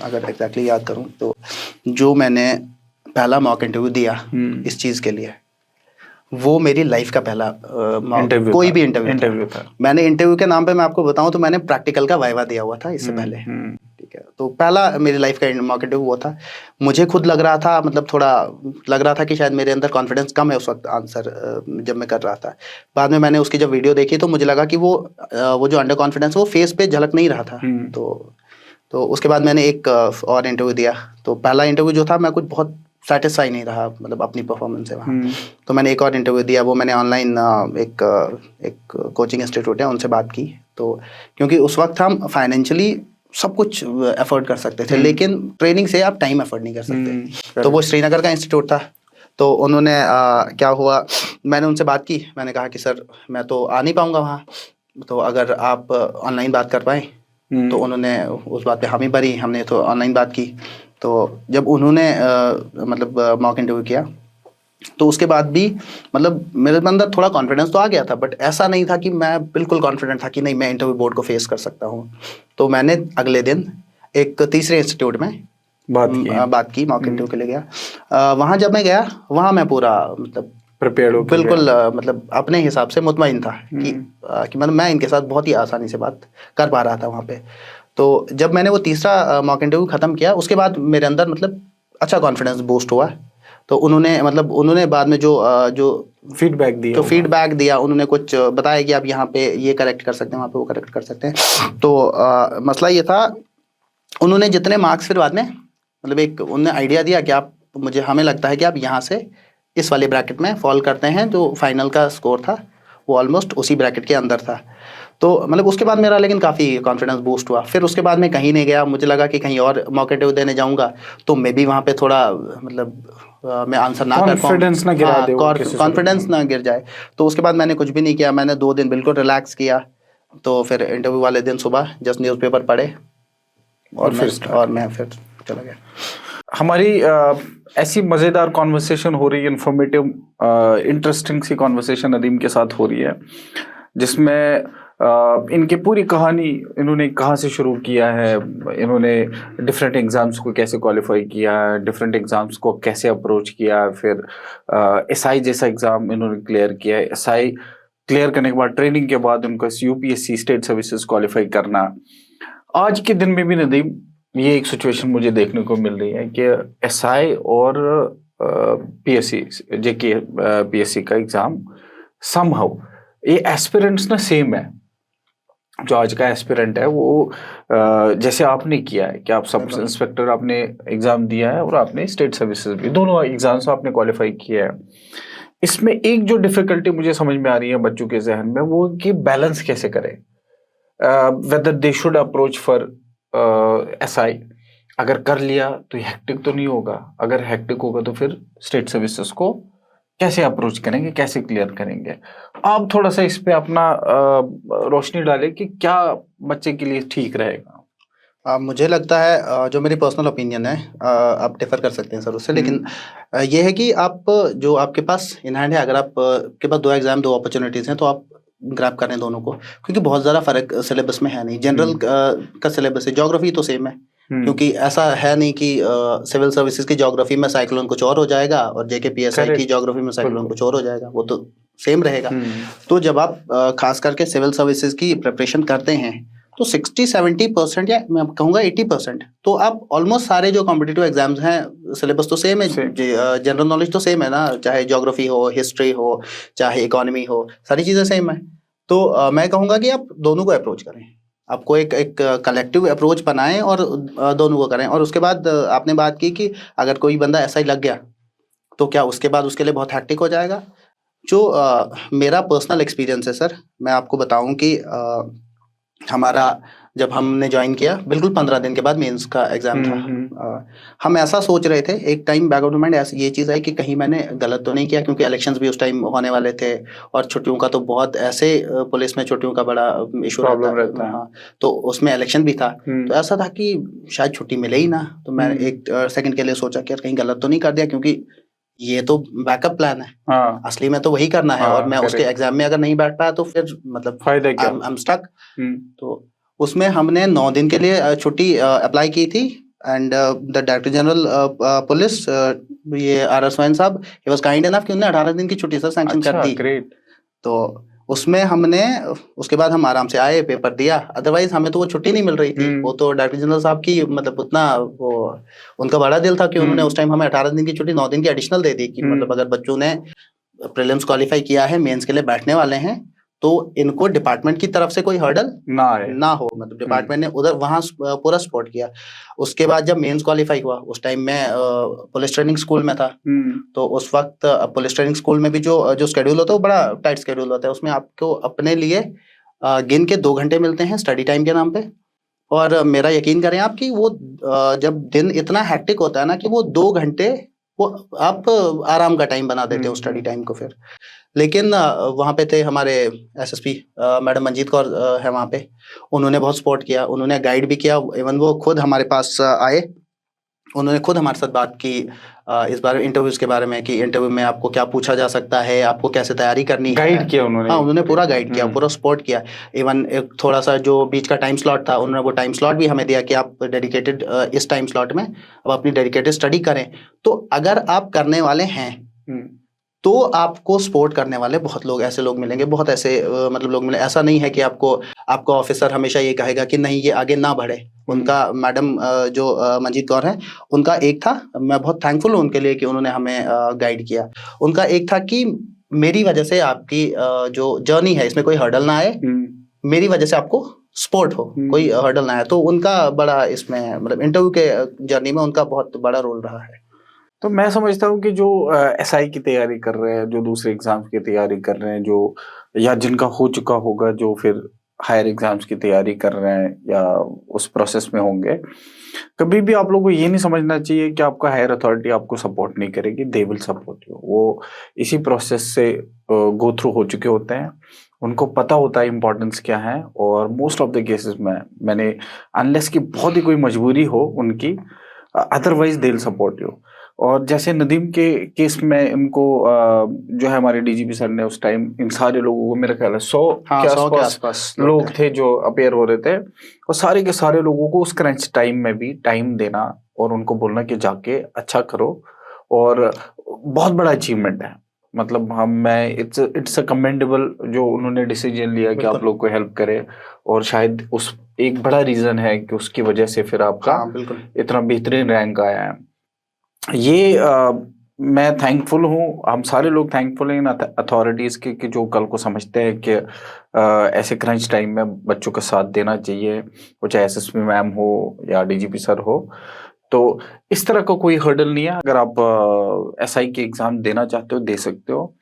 अगर एग्जैक्टली याद करूं तो जो मैंने पहला मॉक इंटरव्यू दिया इस चीज़ के लिए, वो मेरी लाइफ का पहला कोई भी इंटरव्यू था। मैंने इंटरव्यू के नाम पे मैं आपको बताऊं तो मैंने प्रैक्टिकल का वाइवा दिया हुआ था इससे पहले, ठीक है। तो पहला मेरी लाइफ का मॉक इंटरव्यू वो था। मुझे खुद लग रहा था, मतलब थोड़ा लग रहा था कि शायद मेरे अंदर कॉन्फिडेंस कम है उस वक्त आंसर जब मैं कर रहा था। बाद में मैंने उसकी जब वीडियो देखी तो मुझे लगा कि वो जो अंडर कॉन्फिडेंस वो फेस पे झलक नहीं रहा था। तो उसके बाद मैंने एक और इंटरव्यू दिया। तो पहला इंटरव्यू जो था, मैं कुछ बहुत सेटिस्फाई नहीं रहा, मतलब अपनी परफॉर्मेंस से वहाँ। तो मैंने एक और इंटरव्यू दिया, वो मैंने ऑनलाइन एक कोचिंग इंस्टीट्यूट है उनसे बात की। तो क्योंकि उस वक्त हम फाइनेंशियली सब कुछ अफोर्ड कर सकते थे, लेकिन ट्रेनिंग से आप टाइम अफोर्ड नहीं कर सकते। तो वो श्रीनगर का इंस्टीट्यूट था। तो उन्होंने क्या हुआ, मैंने उनसे बात की, मैंने कहा कि सर मैं तो आ नहीं पाऊँगा वहाँ, तो अगर आप ऑनलाइन बात कर पाएँ। तो उन्होंने उस बात पे हामी भरी, हमने तो ऑनलाइन बात की। तो जब उन्होंने मतलब मॉक इंटरव्यू किया, तो उसके बाद भी मतलब मेरे अंदर थोड़ा कॉन्फिडेंस तो आ गया था, बट ऐसा नहीं था कि मैं बिल्कुल कॉन्फिडेंट था कि नहीं मैं इंटरव्यू बोर्ड को फेस कर सकता हूँ। तो मैंने अगले दिन एक तीसरे इंस्टीट्यूट में बात की मॉक इंटरव्यू के लिए गया। वहाँ जब मैं गया, वहाँ मैं पूरा मतलब प्रिपेयर्ड हो बिल्कुल मतलब अपने हिसाब से मुतमईन था कि मतलब मैं इनके साथ बहुत ही आसानी से बात कर पा रहा था वहाँ पे। तो जब मैंने वो तीसरा मॉक इंटरव्यू ख़त्म किया, उसके बाद मेरे अंदर मतलब अच्छा कॉन्फिडेंस बूस्ट हुआ। तो उन्होंने बाद में जो फीडबैक दिया, उन्होंने कुछ बताया कि आप यहाँ पे ये करेक्ट कर सकते हैं, वहाँ पे वो करेक्ट कर सकते हैं। तो मसला ये था, उन्होंने जितने मार्क्स फिर बाद में मतलब एक उन्होंने आइडिया दिया कि आप हमें लगता है कि आप यहाँ से इस वाले ब्रैकेट में फॉल करते हैं। जो फाइनल का स्कोर था वो ऑलमोस्ट उसी ब्रैकेट के अंदर था। तो मतलब उसके बाद मेरा लेकिन काफ़ी कॉन्फिडेंस बूस्ट हुआ। फिर उसके बाद मैं कहीं नहीं गया, मुझे लगा कि कहीं और मॉक इंटरव्यू देने जाऊंगा तो मे भी वहाँ पे थोड़ा मतलब मैं आंसर ना कर पाऊँ, कॉन्फिडेंस ना गिर जाए। तो उसके बाद मैंने कुछ भी नहीं किया, मैंने 2 दिन बिल्कुल रिलैक्स किया। तो फिर इंटरव्यू वाले दिन सुबह जस्ट न्यूज़पेपर पढ़े और मैं फिर चला गया। हमारी ऐसी मज़ेदार कॉन्वर्सेशन हो रही है, इन्फॉर्मेटिव इंटरेस्टिंग सी कॉन्वर्सेशन नदीम के साथ हो रही है, जिसमें इनकी पूरी कहानी, इन्होंने कहाँ से शुरू किया है, इन्होंने डिफरेंट एग्ज़ाम्स को कैसे क्वालिफाई किया, डिफरेंट एग्ज़ाम्स को कैसे अप्रोच किया, फिर एसआई जैसा एग्ज़ाम इन्होंने क्लियर किया, एसआई क्लियर करने के बाद ट्रेनिंग के बाद उनको यूपीएससी स्टेट सर्विसेज क्वालिफाई करना। आज के दिन में भी नदीम ये एक सिचुएशन मुझे देखने को मिल रही है कि एसआई और पीएससी जेके पीएससी का एग्ज़ाम समहाउ ये एस्पिरेंट्स ना सेम है। जो आज का एस्पिरेंट है वो जैसे आपने किया है कि आप सब इंस्पेक्टर आपने एग्ज़ाम दिया है और आपने स्टेट सर्विसेज भी, दोनों एग्ज़ाम्स आपने क्वालिफाई किया है। इसमें एक जो डिफ़िकल्टी मुझे समझ में आ रही है बच्चों के जहन में, वो कि बैलेंस कैसे करें, whether they should approach for SI. अगर कर लिया तो हेक्टिक तो नहीं होगा, अगर हेक्टिक होगा तो फिर स्टेट सर्विसेज को कैसे अप्रोच करेंगे, कैसे क्लियर करेंगे। आप थोड़ा सा इस पे अपना रोशनी डालें कि क्या बच्चे के लिए ठीक रहेगा। मुझे लगता है जो मेरी पर्सनल ओपिनियन है, आप डिफर कर सकते हैं सर उससे, लेकिन ये है कि आप जो आपके पास इन हैंड है, अगर आप के पास 2 एग्जाम 2 अपॉर्चुनिटीज़ हैं तो आप ग्रैब करें दोनों को, क्योंकि बहुत ज़्यादा फ़र्क सिलेबस में है नहीं। जनरल का सिलेबस है, ज्योग्राफी तो सेम है, क्योंकि ऐसा है नहीं कि सिविल सर्विसेज की ज्योग्राफी में साइक्लोन कुछ और हो जाएगा और जेके पीएसआई की Correct. ज्योग्राफी में साइक्लोन बिल्कुल। कुछ और हो जाएगा, वो तो सेम रहेगा। तो जब आप खास करके सिविल सर्विसेज की प्रिपरेशन करते हैं तो 60-70% या मैं कहूँगा 80%, तो आप ऑलमोस्ट सारे जो कॉम्पिटिटिव एग्जाम्स हैं सिलेबस तो सेम है, Same. जनरल नॉलेज तो सेम है ना, चाहे ज्योग्राफी हो, हिस्ट्री हो, चाहे इकोनॉमी हो, सारी चीज़ें सेम है। तो मैं कहूँगा कि आप दोनों को अप्रोच करें, आपको एक कलेक्टिव अप्रोच बनाएं और दोनों को करें। और उसके बाद आपने बात की कि अगर कोई बंदा ऐसा ही लग गया तो क्या उसके बाद उसके लिए बहुत हैक्टिक हो जाएगा। जो मेरा पर्सनल एक्सपीरियंस है सर, मैं आपको बताऊं कि हमारा जब हमने ज्वाइन किया बिल्कुल 15 दिन के बाद मेंस का एग्जाम था। हम ऐसा सोच रहे थे, एक time back of the mind ये चीज़ आई कि कहीं मैंने गलत तो नहीं किया, क्योंकि इलेक्शंस भी उस टाइम होने वाले थे और छुट्टियों का तो बहुत ऐसे पुलिस में छुट्टियों का बड़ा इशू रहता है। हाँ, तो उसमें इलेक्शन भी था, तो ऐसा था कि शायद छुट्टी मिले ही ना। तो मैं एक सेकंड के लिए सोचा कि यार कहीं गलत तो नहीं कर दिया, क्योंकि ये तो बैकअप प्लान है। हाँ, असली में तो वही करना है। और मैं उसके एग्जाम में अगर नहीं बैठ पाया तो फिर मतलब फायदा क्या? I am stuck. तो उसमें हमने 9 दिन के लिए छुट्टी अप्लाई की थी। And the director general police, ये आर एस साहब, ही वाज काइंड इनफ कि उन्होंने 18 दिन की छुट्टी सर सैंक्शन कर दी। ग्रेट। तो उसमें हमने, उसके बाद हम आराम से आए, पेपर दिया। अदरवाइज हमें तो वो छुट्टी नहीं मिल रही थी। वो तो डायरेक्टर जनरल साहब की मतलब उतना वो उनका बड़ा दिल था कि उन्होंने उस टाइम हमें 18 दिन की छुट्टी 9 दिन की एडिशनल दे दी कि मतलब अगर बच्चों ने प्रीलिम्स क्वालिफाई किया है, मेंस के लिए बैठने वाले हैं, तो इनको डिपार्टमेंट की तरफ से कोई हर्डल ना हो। मतलब डिपार्टमेंट ने उधर वहां पूरा सपोर्ट किया। उसके बाद जब मेंस क्वालिफाई हुआ, उस टाइम मैं पुलिस ट्रेनिंग स्कूल में था। तो उस वक्त पुलिस ट्रेनिंग स्कूल में भी जो स्केड्यूल होता है वो बड़ा टाइट स्केड्यूल होता है। उसमें आपको अपने लिए गिन के 2 घंटे मिलते हैं स्टडी टाइम के नाम पे। और मेरा यकीन करें आप कि वो जब दिन इतना हैक्टिक होता है ना कि वो 2 घंटे वो आप आराम का टाइम बना देते हो स्टडी टाइम को। फिर लेकिन वहाँ पे थे हमारे एसएसपी मैडम मंजीत कौर है वहाँ पे। उन्होंने बहुत सपोर्ट किया, उन्होंने गाइड भी किया। इवन वो खुद हमारे पास आए, उन्होंने खुद हमारे साथ बात की इस बारे इंटरव्यूज के बारे में कि इंटरव्यू में आपको क्या पूछा जा सकता है, आपको कैसे तैयारी करनी है। गाइड किया उन्होंने? हाँ, उन्होंने पूरा गाइड किया, पूरा सपोर्ट किया। इवन एक थोड़ा सा जो बीच का टाइम स्लॉट था, उन्होंने वो टाइम स्लॉट भी हमें दिया कि आप डेडिकेटेड इस टाइम स्लॉट में अब अपनी डेडिकेटेड स्टडी करें। तो अगर आप करने वाले हैं तो आपको सपोर्ट करने वाले बहुत लोग, ऐसे लोग मिलेंगे, बहुत ऐसे मतलब लोग मिले। ऐसा नहीं है कि आपको ऑफिसर हमेशा ये कहेगा कि नहीं ये आगे ना बढ़े। उनका मैडम जो मंजीत कौर है, उनका एक था, मैं बहुत थैंकफुल हूँ उनके लिए कि उन्होंने हमें गाइड किया। उनका एक था कि मेरी वजह से आपकी जो जर्नी है इसमें कोई हर्डल ना आए, मेरी वजह से आपको सपोर्ट हो, कोई हर्डल ना आए। तो उनका बड़ा इसमें मतलब इंटरव्यू के जर्नी में उनका बहुत बड़ा रोल रहा है। तो मैं समझता हूँ कि जो एसआई की तैयारी कर रहे हैं, जो दूसरे एग्जाम्स की तैयारी कर रहे हैं, जो या जिनका हो चुका होगा, जो फिर हायर एग्जाम्स की तैयारी कर रहे हैं या उस प्रोसेस में होंगे, कभी भी आप लोगों को ये नहीं समझना चाहिए कि आपका हायर अथॉरिटी आपको सपोर्ट नहीं करेगी। They will support you. वो इसी प्रोसेस से गो थ्रू हो चुके होते हैं, उनको पता होता है इम्पोर्टेंस क्या है। और मोस्ट ऑफ द केसेस में मैंने, अनलेस की बहुत ही कोई मजबूरी हो उनकी, otherwise they will support you. और जैसे नदीम के केस में इनको जो है हमारे डीजीपी सर ने उस टाइम इन सारे लोगों को, मेरा ख्याल है 100 के आसपास लोग थे जो अपेयर हो रहे थे, और सारे के सारे लोगों को उस क्रंच टाइम में भी टाइम देना और उनको बोलना कि जाके अच्छा करो। और बहुत बड़ा अचीवमेंट है। मतलब इट्स अ कमेंडेबल जो उन्होंने डिसीजन लिया कि आप लोग को हेल्प करे। और शायद उस एक बड़ा रीजन है कि उसकी वजह से फिर आपका इतना बेहतरीन रैंक आया है। ये मैं थैंकफुल हूँ, हम सारे लोग थैंकफुल हैं अथॉरिटीज़ के कि जो कल को समझते हैं कि ऐसे क्रंच टाइम में बच्चों का साथ देना चाहिए, वो चाहे एसएसपी मैम हो या डीजीपी सर हो। तो इस तरह का कोई हर्डल नहीं है। अगर आप एसआई के एग्ज़ाम देना चाहते हो, दे सकते हो।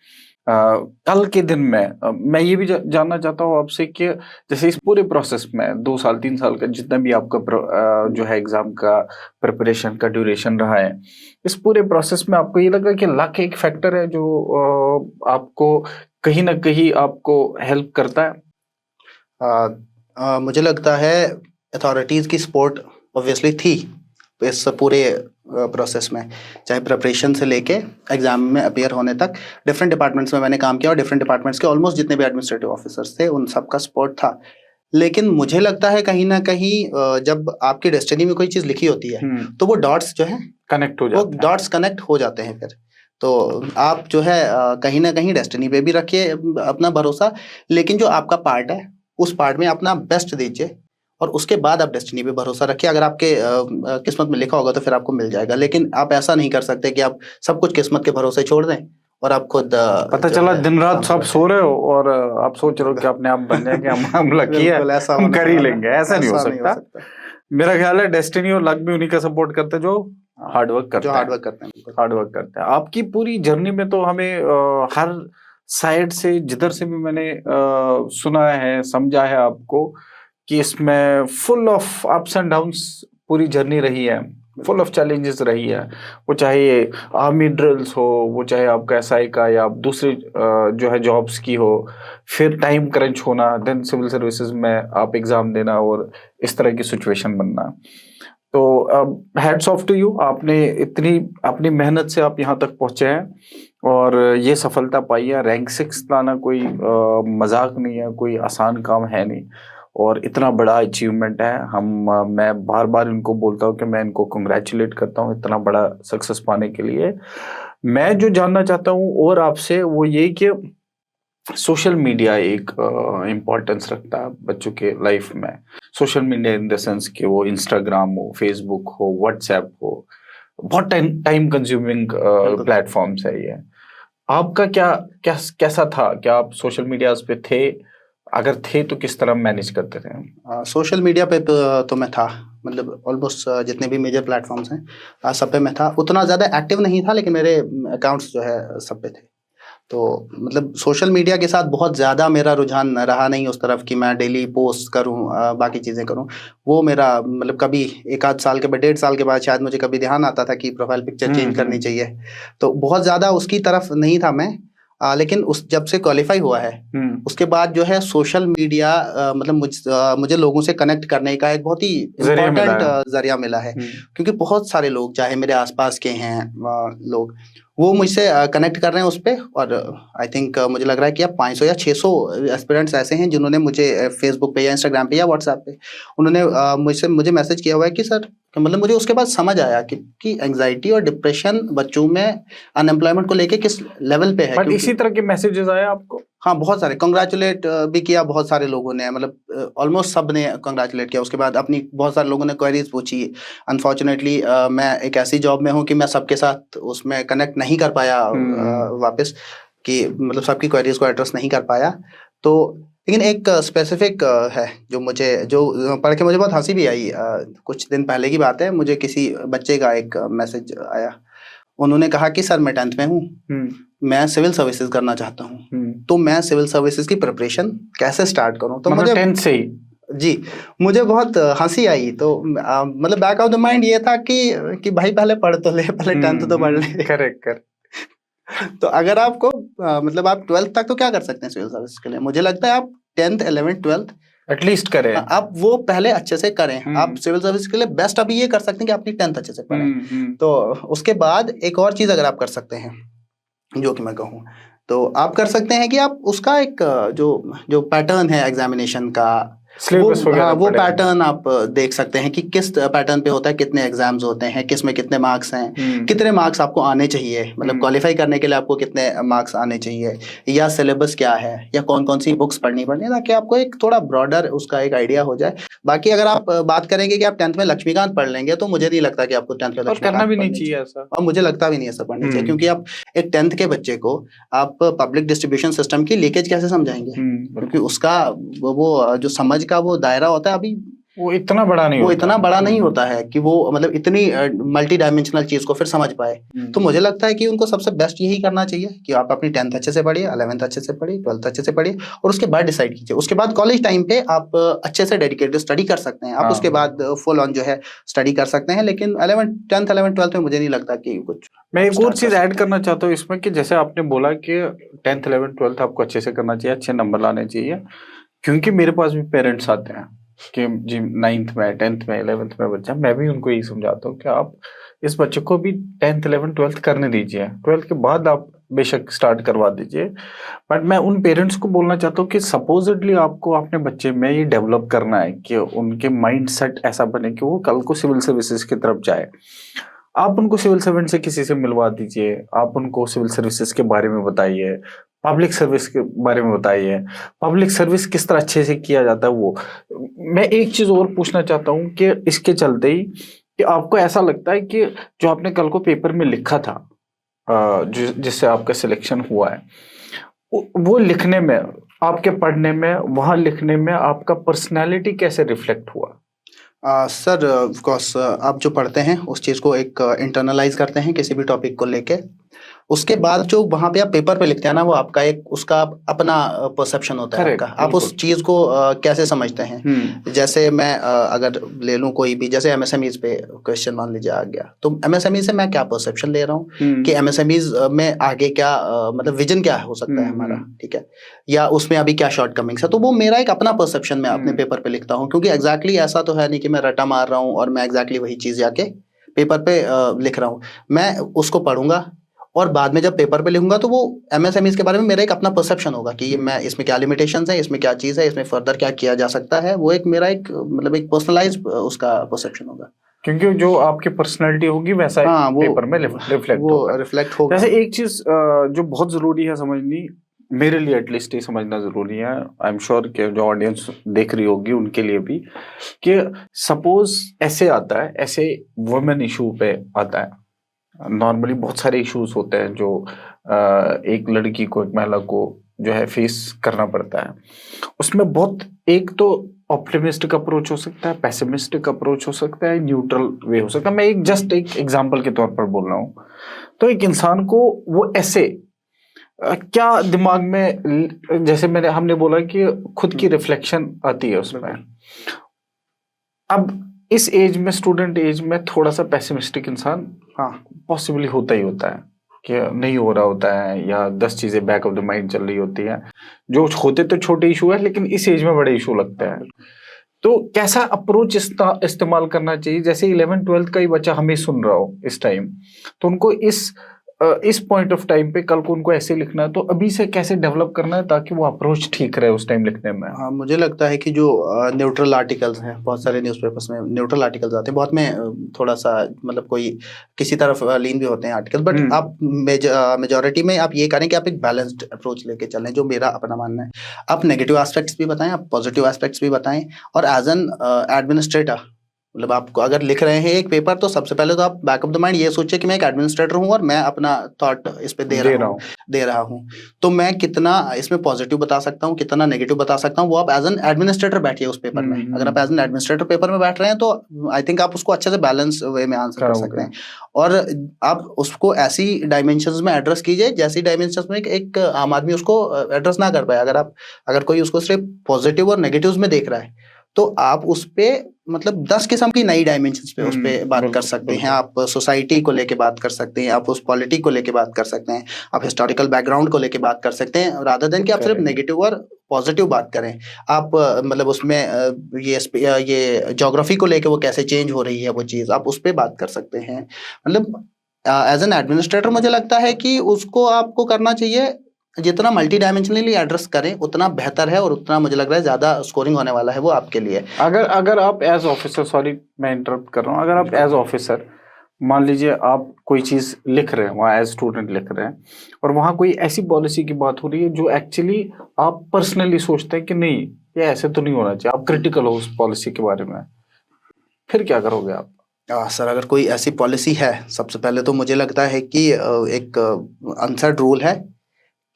कल के दिन में मैं ये भी जानना चाहता हूँ आपसे कि जैसे इस पूरे प्रोसेस में 2 साल 3 साल का जितना भी आपका जो है एग्जाम का प्रिपरेशन का ड्यूरेशन रहा है, इस पूरे प्रोसेस में आपको ये लगा कि लक एक फैक्टर है जो आपको कहीं ना कहीं आपको हेल्प करता है? मुझे लगता है अथॉरिटीज़ की सपोर्ट ऑब्वियसली थी इस पूरे प्रोसेस में, चाहे प्रिपरेशन से लेके एग्जाम में अपीयर होने तक। डिफरेंट डिपार्टमेंट्स में मैंने काम किया और डिफरेंट डिपार्टमेंट्स के ऑलमोस्ट जितने भी एडमिनिस्ट्रेटिव ऑफिसर्स थे उन सबका सपोर्ट था। लेकिन मुझे लगता है कहीं ना कहीं जब आपकी डेस्टिनी में कोई चीज लिखी होती है तो वो डॉट्स जो है कनेक्ट हो वो जाते हैं। डॉट्स कनेक्ट हो जाते हैं फिर। तो आप जो है कहीं ना कहीं डेस्टिनी पे भी रखिए अपना भरोसा, लेकिन जो आपका पार्ट है उस पार्ट में अपना बेस्ट दीजिए और उसके बाद आप डेस्टिनी पे भरोसा रखिए। अगर आपके किस्मत में लिखा होगा तो फिर आपको मिल जाएगा, लेकिन आप ऐसा नहीं कर सकते कि आप सब कुछ किस्मत के भरोसे छोड़ दें और आप खुद पता जो चला है दिन रात काम सब करें। सो रहे हो और आप सोच रहे हो कि अपने आप बन जाएंगे, हम लकी है, बिल्कुल ऐसा हम होने कर ही वाला लेंगे। ऐसा नहीं हो ऐसा नहीं हो सकता। सकता। मेरा ख्याल है डेस्टिनी और लक भी उन्हीं का सपोर्ट करते हैं जो हार्डवर्क करते जो हैं। हार्डवर्क करते हैं बिल्कुल। हार्डवर्क करते हैं। आपकी पूरी जर्नी में तो हमें हर साइड से जिधर से भी मैंने सुना है, समझा है आपको, कि इसमें full of ups and downs पूरी जर्नी रही है, फुल ऑफ चैलेंजेस रही है। वो चाहे आर्मी ड्रिल्स हो, वो चाहे आपका एसआई का या आप दूसरी जो है जॉब्स की हो, फिर टाइम क्रंच होना, देन सिविल सर्विसेज में आप एग्जाम देना और इस तरह की सिचुएशन बनना। तो हैट्स ऑफ टू यू, आपने इतनी अपनी मेहनत से आप यहाँ तक पहुँचे हैं और ये सफलता पाई है। रैंक 6 लाना कोई मजाक नहीं है, कोई आसान काम है नहीं और इतना बड़ा अचीवमेंट है। मैं बार बार इनको बोलता हूँ कि मैं इनको कंग्रेचुलेट करता हूँ इतना बड़ा सक्सेस पाने के लिए। मैं जो जानना चाहता हूँ और आपसे वो ये कि सोशल मीडिया एक इम्पोर्टेंस रखता है बच्चों के लाइफ में। Social media in the sense कि वो इंस्टाग्राम हो, फेसबुक हो, व्हाट्सएप हो, बहुत टाइम कंज्यूमिंग प्लेटफॉर्म्स है ये। आपका कैसा था? क्या आप सोशल मीडिया पे थे? अगर थे तो किस तरह मैनेज करते थे? सोशल मीडिया पे तो मैं था, मतलब ऑलमोस्ट जितने भी मेजर प्लेटफॉर्म्स हैं सब पे मैं था। उतना ज़्यादा एक्टिव नहीं था लेकिन मेरे अकाउंट्स जो है सब पे थे। तो मतलब सोशल मीडिया के साथ बहुत ज़्यादा मेरा रुझान रहा नहीं उस तरफ कि मैं डेली पोस्ट करूं, बाकी चीज़ें करूं। वो मेरा मतलब कभी एक आध साल के बाद, 1.5 साल के बाद शायद मुझे कभी ध्यान आता था कि प्रोफाइल पिक्चर चेंज करनी चाहिए। तो बहुत ज़्यादा उसकी तरफ नहीं था मैं। लेकिन उस जब से क्वालिफाई हुआ है उसके बाद जो है सोशल मीडिया मतलब मुझे लोगों से कनेक्ट करने का एक बहुत ही इम्पोर्टेंट जरिया मिला है। क्योंकि बहुत सारे लोग चाहे मेरे आसपास के हैं लोग, वो मुझसे कनेक्ट कर रहे हैं उस पर। और आई थिंक मुझे लग रहा है कि अब 500 या 600 एस्पिरेंट्स ऐसे हैं जिन्होंने मुझे फेसबुक पे या इंस्टाग्राम पे या व्हाट्सएप पे उन्होंने मुझे मैसेज किया हुआ है कि सर, मतलब मुझे उसके बाद समझ आया कि एंग्जाइटी और डिप्रेशन बच्चों में अनएम्प्लॉयमेंट को लेके किस लेवल पे है। बट इसी तरह के मैसेजेस आए आपको? हाँ, बहुत सारे कंग्रेचुलेट भी किया, बहुत सारे लोगों ने, मतलब ऑलमोस्ट सब ने कंग्रेचुलेट किया। उसके बाद अपनी बहुत सारे लोगों ने क्वेरीज पूछी। अनफॉर्चुनेटली मैं एक ऐसी जॉब में हूँ कि मैं सबके साथ उसमें कनेक्ट नहीं कर पाया वापस, कि मतलब सबकी क्वेरीज को एड्रेस नहीं कर पाया। तो लेकिन एक स्पेसिफिक है जो पढ़ के मुझे बहुत हंसी भी आई। कुछ दिन पहले की बात है, मुझे किसी बच्चे का एक मैसेज आया। उन्होंने कहा कि सर मैं 10th में हूँ, मैं सिविल सर्विसेज करना चाहता हूँ, तो मैं सिविल सर्विसेज की प्रिपरेशन कैसे स्टार्ट करूँ? तो मुझे 10th से ही जी मुझे बहुत हंसी आई। तो मतलब बैक ऑफ द माइंड ये था कि भाई पहले पढ़ तो ले, पहले 10th तो पढ़ ले। करेक्ट। तो अगर आपको मतलब आप 12th तक तो क्या कर सकते हैं सिविल सर्विस के लिए? मुझे लगता है आप 10th 11th 12th एटलीस्ट करें, आप वो पहले अच्छे से करें। आप सिविल सर्विस के लिए बेस्ट अभी ये कर सकते हैं कि अपनी 10th अच्छे से पढ़ें। तो उसके बाद एक और चीज अगर आप कर सकते हैं, जो कि मैं कहूँ, तो आप कर सकते हैं कि आप उसका एक जो पैटर्न है एग्जामिनेशन का, वो पैटर्न आप देख सकते हैं कि किस पैटर्न पे होता है, कितने एग्जाम्स होते हैं, किस में कितने मार्क्स हैं, कितने मार्क्स आपको आने चाहिए, मतलब क्वालिफाई करने के लिए आपको कितने मार्क्स आने चाहिए, या सिलेबस क्या है, या कौन कौन सी बुक्स पढ़नी है, ताकि आपको एक थोड़ा ब्रॉडर उसका एक आइडिया हो जाए। बाकी अगर आप बात करेंगे कि आप 10th में लक्ष्मीकांत पढ़ लेंगे, तो मुझे नहीं लगता कि आपको 10th में लक्ष्मीकांत करना भी नहीं चाहिए ऐसा, और मुझे लगता भी नहीं ऐसा पढ़ना चाहिए। क्योंकि आप एक 10th के बच्चे को आप पब्लिक डिस्ट्रीब्यूशन सिस्टम की लीकेज कैसे समझाएंगे? क्योंकि उसका वो जो समझ का वो दायरा होता है अभी वो इतना बड़ा नहीं होता है कि वो मतलब इतनी मल्टी डायमेंशनल चीज को फिर समझ पाए। तो मुझे लगता है कि उनको सबसे बेस्ट यही करना चाहिए कि आप अपनी 10th अच्छे से पढ़िए, 11th अच्छे से पढ़िए, 12th अच्छे से पढ़िए, और उसके बाद डिसाइड कीजिए। उसके बाद कॉलेज टाइम पे आप अच्छे से डेडिकेटेड स्टडी कर सकते हैं। आप उसके बाद फुल ऑन जो है स्टडी कर सकते हैं। लेकिन 10th 11th 12th में मुझे नहीं लगता कि कुछ। मैं एक और चीज ऐड करना चाहता हूँ इसमें कि जैसे आपने बोला कि 10th 11th 12th आपको अच्छे से करना चाहिए, अच्छे नंबर लाने चाहिए। क्योंकि मेरे पास भी पेरेंट्स आते हैं कि जी 9th में 10th में 11th में बच्चा, मैं भी उनको यही समझाता हूँ कि आप इस बच्चे को भी 10th 11th 12th करने दीजिए, 12th के बाद आप बेशक स्टार्ट करवा दीजिए। बट मैं उन पेरेंट्स को बोलना चाहता हूँ कि सपोजिटली आपको अपने बच्चे में ये डेवलप करना है कि उनके माइंड सेट ऐसा बने कि वो कल को सिविल सर्विसेज की तरफ जाए। आप उनको सिविल सर्वेंट से किसी से मिलवा दीजिए, आप उनको सिविल सर्विसेज के बारे में बताइए, पब्लिक सर्विस के बारे में बताइए, पब्लिक सर्विस किस तरह अच्छे से किया जाता है वो। मैं एक चीज और पूछना चाहता हूँ कि इसके चलते ही कि आपको ऐसा लगता है कि जो आपने कल को पेपर में लिखा था, जिससे आपका सिलेक्शन हुआ है, वो लिखने में, आपके पढ़ने में, वहां लिखने में आपका पर्सनैलिटी कैसे रिफ्लेक्ट हुआ? सर ऑफ कोर्स आप जो पढ़ते हैं उस चीज़ को एक इंटरनलाइज करते हैं किसी भी टॉपिक को लेके, उसके बाद जो वहाँ पे आप पेपर पे लिखते हैं ना, वो आपका एक उसका अपना परसेप्शन होता है Correct, आपका। आप उस चीज़ को कैसे समझते हैं। जैसे मैं अगर ले लूँ कोई भी, जैसे एमएसएमईज पे क्वेश्चन मान लीजिए आ गया, तो एमएसएमई से मैं क्या परसेप्शन ले रहा हूँ कि एमएसएमईज में आगे क्या मतलब विजन क्या हो सकता है हमारा, ठीक है, या उसमें अभी क्या शॉर्टकमिंग्स है। तो वो मेरा एक अपना परसेप्शन मैं अपने पेपर पे लिखता हूँ, क्योंकि एग्जैक्टली ऐसा तो है नहीं कि मैं रटा मार रहा हूँ और मैं एग्जैक्टली वही चीज़ जाके पेपर पे लिख रहा हूँ। मैं उसको पढ़ूंगा और बाद में जब पेपर पे लिखूंगा तो वो एमएसएमईज के बारे में मेरा एक अपना परसेप्शन होगा कि ये मैं इसमें क्या लिमिटेशंस है, इसमें क्या चीज़ है, इसमें फर्दर क्या किया जा सकता है। वो एक मेरा एक मतलब एक पर्सनलाइज उसका परसेप्शन होगा, क्योंकि जो आपकी पर्सनैलिटी होगी वैसा वो पेपर में रिफ्लेक्ट होगा। रिफ्लेक्ट होगा। जैसे एक चीज जो बहुत जरूरी है समझनी, मेरे लिए एटलीस्ट ये समझना जरूरी है, आई एम श्योर कि जो ऑडियंस देख रही होगी उनके लिए भी, कि सपोज ऐसे आता है, ऐसे वुमेन इशू पे आता है। नॉर्मली बहुत सारे इश्यूज होते हैं जो एक लड़की को, एक महिला को जो है फेस करना पड़ता है। उसमें बहुत, एक तो ऑप्टिमिस्टिक अप्रोच हो सकता है, पेसिमिस्टिक अप्रोच हो सकता है, न्यूट्रल वे हो सकता है। मैं एक जस्ट एक एग्जांपल के तौर पर बोल रहा हूँ। तो एक इंसान को वो ऐसे क्या दिमाग में, जैसे हमने बोला कि खुद की रिफ्लेक्शन आती है उसमें। अब इस एज में, स्टूडेंट एज में, थोड़ा सा पेसिमिस्टिक इंसान पॉसिबली होता ही होता है कि नहीं हो रहा होता है, या 10 चीजें बैक ऑफ द माइंड चल रही होती हैं जो होते तो छोटे इशू है लेकिन इस एज में बड़े इशू लगते हैं। तो कैसा अप्रोच इस्तेमाल करना चाहिए? जैसे 11th-12th का ही बच्चा हमें सुन रहा हो इस टाइम, तो उनको इस पॉइंट ऑफ टाइम पे कल को उनको ऐसे लिखना है, तो अभी से कैसे डेवलप करना है ताकि वो अप्रोच ठीक रहे उस टाइम लिखने में? हाँ, मुझे लगता है कि जो न्यूट्रल आर्टिकल्स हैं, बहुत सारे न्यूज़पेपर्स में न्यूट्रल आर्टिकल्स आते हैं, बहुत में थोड़ा सा मतलब कोई किसी तरफ लीन भी होते हैं आर्टिकल, बट आप मेजॉरिटी में आप ये करें कि आप एक बैलेंस्ड अप्रोच लेके चलें, जो मेरा अपना मानना है। आप नेगेटिव एस्पेक्ट्स भी बताएं, आप पॉजिटिव एस्पेक्ट्स भी बताएं, और एज एन एडमिनिस्ट्रेटर, मतलब आपको अगर लिख रहे हैं एक पेपर, तो सबसे पहले तो आप बैक ऑफ द माइंड ये सोचिए कि मैं एक एडमिनिस्ट्रेटर हूँ और मैं अपना थॉट इस पे दे रहा हूँ, तो मैं कितना इसमें पॉजिटिव बता सकता हूँ, कितना नेगेटिव बता सकता हूँ, वो आप एज एन एडमिनिस्ट्रेटर बैठिए उस पेपर में। अगर आप एज एन एडमिनिस्ट्रेटर पेपर में बैठ रहे हैं तो आई थिंक आप उसको अच्छे से बैलेंस वे में आंसर कर सकते हैं, और आप उसको ऐसी डायमेंशंस में एड्रेस कीजिए जैसी डायमेंशंस में एक आम आदमी उसको एड्रेस ना कर पाए। अगर कोई उसको सिर्फ पॉजिटिव और नेगेटिव में देख रहा है, तो आप उस पे मतलब 10 किस्म की नई डायमेंशंस पे उस पे बात कर सकते हैं। आप सोसाइटी को लेके बात कर सकते हैं, आप उस पॉलिटी को लेके बात कर सकते हैं, आप हिस्टोरिकल बैकग्राउंड को लेके बात कर सकते हैं, रादर देन कि आप सिर्फ नेगेटिव और पॉजिटिव बात करें। आप मतलब उसमें ये ज्योग्राफी को लेके वो कैसे चेंज हो रही है वो चीज़, आप उस पे बात कर सकते हैं। मतलब एज एन एडमिनिस्ट्रेटर मुझे लगता है कि उसको आपको करना चाहिए, जितना मल्टी डायमेंशनली एड्रेस करें उतना बेहतर है, और उतना मुझे लग रहा है ज्यादा स्कोरिंग होने वाला है वो आपके लिए। अगर आप एज ऑफिसर, सॉरी मैं इंटरप्ट कर रहा हूँ, अगर आप एज ऑफिसर मान लीजिए आप कोई चीज लिख रहे हैं, वहाँ एज स्टूडेंट लिख रहे हैं, और वहाँ कोई ऐसी पॉलिसी की बात हो रही है जो एक्चुअली आप पर्सनली सोचते हैं कि नहीं ये ऐसे तो नहीं होना चाहिए, आप क्रिटिकल हो उस पॉलिसी के बारे में, फिर क्या करोगे आप? सर अगर कोई ऐसी पॉलिसी है, सबसे पहले तो मुझे लगता है कि एक अनसेट रूल है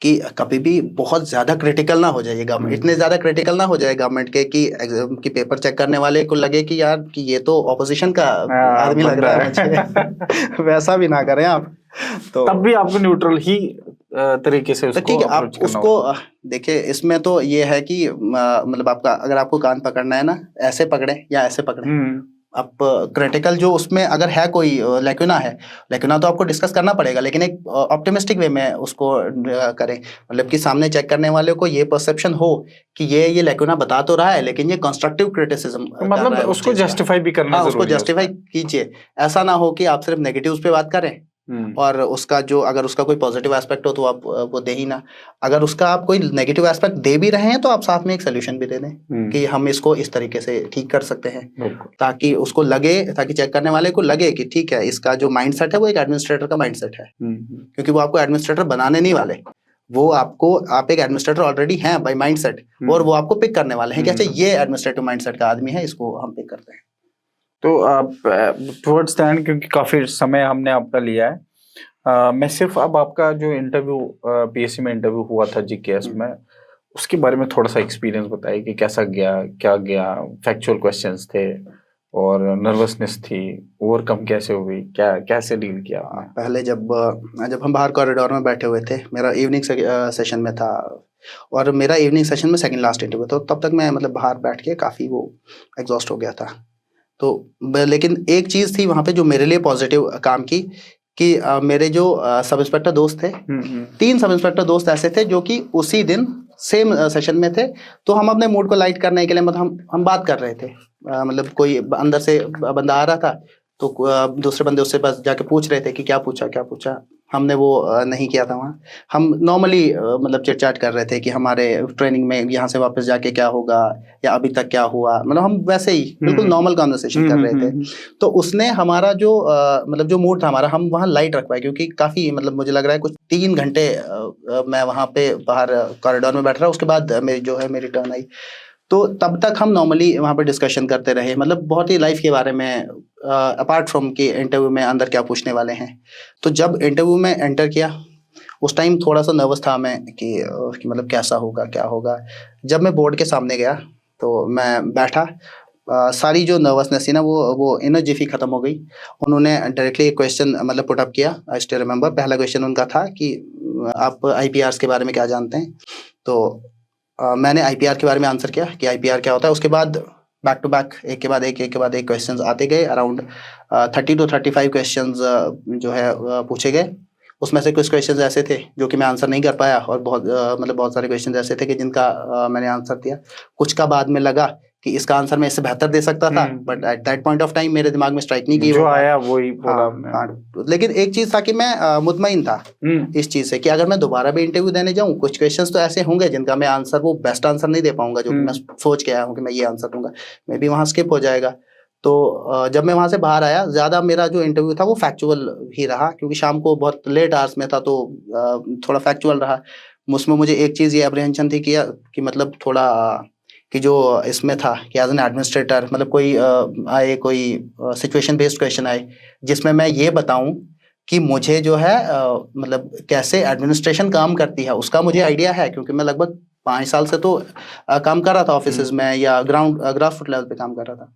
कि कभी भी बहुत ज्यादा क्रिटिकल ना हो जाइए गवर्नमेंट, इतने ज्यादा क्रिटिकल ना हो जाए गवर्नमेंट के कि पेपर चेक करने वाले को लगे कि यार कि ये तो ऑपोजिशन का आदमी लग रहा है मुझे। वैसा भी ना करें आप, तो तब भी आपको न्यूट्रल ही तरीके से उसको ठीक है। आप उसको देखिए, इसमें तो ये है कि मतलब अगर आपको कान पकड़ना है ना, ऐसे पकड़े या ऐसे पकड़े, अब क्रिटिकल जो उसमें अगर है कोई लेक्यूना तो आपको डिस्कस करना पड़ेगा, लेकिन एक ऑप्टिमिस्टिक वे में उसको करें, मतलब कि सामने चेक करने वाले को ये परसेप्शन हो कि ये लेक्यूना बता तो रहा है, लेकिन ये कंस्ट्रक्टिव क्रिटिसिज्म तो मतलब उसको जस्टिफाई भी करना हाँ, उसको जरूरी है जस्टिफाई कीजिए। ऐसा ना हो कि आप सिर्फ नेगेटिव्स पे बात करें और उसका जो अगर उसका कोई पॉजिटिव एस्पेक्ट हो तो आप वो दे ही ना। अगर उसका आप कोई नेगेटिव एस्पेक्ट दे भी रहे हैं तो आप साथ में एक सोल्यूशन भी दे दें कि हम इसको इस तरीके से ठीक कर सकते हैं, ताकि उसको लगे, ताकि चेक करने वाले को लगे कि ठीक है, इसका जो माइंडसेट है वो एक एडमिनिस्ट्रेटर का माइंडसेट है, क्योंकि वो आपको एडमिनिस्ट्रेटर बनाने नहीं वाले, वो आपको, आप एक एडमिनिस्ट्रेटर ऑलरेडी हैं बाय माइंडसेट, और वो आपको पिक करने वाले हैं कि अच्छा ये एडमिनिस्ट्रेटिव माइंडसेट का आदमी है, इसको हम पिक करते हैं। तो आप टुवर्ड्स द एंड, क्योंकि काफी समय हमने आपका लिया है, मैं सिर्फ अब आपका जो इंटरव्यू पीएससी में इंटरव्यू हुआ था जीकेएस में, उसके बारे में थोड़ा सा एक्सपीरियंस बताइए कि कैसा गया, क्या गया, फैक्चुअल क्वेश्चंस थे और नर्वसनेस थी, ओवरकम कैसे हुई, क्या कैसे डील किया? पहले जब हम बाहर कॉरिडोर में बैठे हुए थे, मेरा इवनिंग सेशन में था और मेरा इवनिंग सेशन में सेकंड लास्ट इंटरव्यू था, तब तक मैं मतलब बाहर बैठ के काफ़ी वो एग्जॉस्ट हो गया था। तो लेकिन एक चीज़ थी वहाँ पे जो मेरे लिए पॉजिटिव काम की कि मेरे जो सब इंस्पेक्टर दोस्त थे, 3 सब इंस्पेक्टर दोस्त ऐसे थे जो कि उसी दिन सेम सेशन में थे, तो हम अपने मूड को लाइट करने के लिए मतलब हम बात कर रहे थे, मतलब कोई अंदर से बंदा आ रहा था तो दूसरे बंदे उससे पास जाके पूछ रहे थे कि क्या पूछा। हमने वो नहीं किया था वहाँ, हम नॉर्मली मतलब चिट चैट कर रहे थे कि हमारे ट्रेनिंग में यहाँ से वापस जाके क्या होगा या अभी तक क्या हुआ, मतलब हम वैसे ही बिल्कुल नॉर्मल कॉन्वर्सेशन कर रहे थे। तो उसने हमारा जो मतलब जो मूड था हमारा, हम वहाँ लाइट रख पाए, क्योंकि काफ़ी मतलब मुझे लग रहा है कुछ 3 घंटे मैं वहाँ पे बाहर कॉरिडोर में बैठ रहा, उसके बाद मेरी टर्न आई। तो तब तक हम नॉर्मली वहाँ पे डिस्कशन करते रहे, मतलब बहुत ही लाइफ के बारे में, अपार्ट फ्रॉम कि इंटरव्यू में अंदर क्या पूछने वाले हैं। तो जब इंटरव्यू में एंटर किया उस टाइम थोड़ा सा नर्वस था मैं कि मतलब कैसा होगा क्या होगा। जब मैं बोर्ड के सामने गया तो मैं बैठा, सारी जो नर्वसनेस थी ना वो इनर जिफी खत्म हो गई। उन्होंने डायरेक्टली एक क्वेश्चन मतलब पुट अप किया, आई स्टिल रिमेंबर। पहला क्वेश्चन उनका था कि आप आईपीआर के बारे में क्या जानते हैं। तो मैंने आईपीआर के बारे में आंसर किया कि आईपीआर क्या होता है। उसके बाद बैक टू बैक एक के बाद एक क्वेश्चंस आते गए, अराउंड 30 to 35 क्वेश्चंस जो है पूछे गए। उसमें से कुछ क्वेश्चंस ऐसे थे जो कि मैं आंसर नहीं कर पाया, और बहुत सारे क्वेश्चंस ऐसे थे कि जिनका मैंने आंसर दिया। कुछ का बाद में लगा कि इसका आंसर मैं इससे बेहतर दे सकता था, but at that point of time मेरे दिमाग में स्ट्राइक नहीं की जो आया वही बोला। हाँ, लेकिन एक चीज था कि मैं मुतमईन था इस चीज से कि अगर मैं दोबारा भी इंटरव्यू देने जाऊं, कुछ क्वेश्चंस तो ऐसे होंगे जिनका मैं आंसर वो बेस्ट आंसर नहीं दे पाऊंगा जो कि मैं सोच के आया हूँ कि मैं ये आंसर दूंगा, मे बी वहाँ स्किप हो जाएगा। तो जब मैं वहाँ से बाहर आया, ज़्यादा मेरा जो इंटरव्यू था वो फैक्चुअल ही रहा, क्योंकि शाम को बहुत लेट आवर्स में था, तो थोड़ा फैक्चुअल रहा। उसमें मुझे एक चीज़ ये अप्रीहेंशन थी कि मतलब थोड़ा कि जो इसमें था कि एज एन एडमिनिस्ट्रेटर, मतलब कोई सिचुएशन बेस्ड क्वेश्चन आए जिसमें मैं ये बताऊं कि मुझे जो है मतलब कैसे एडमिनिस्ट्रेशन काम करती है उसका मुझे आइडिया है, क्योंकि मैं लगभग 5 साल से तो काम कर रहा था ऑफिस में या ग्रास फुट लेवल पे काम कर रहा था।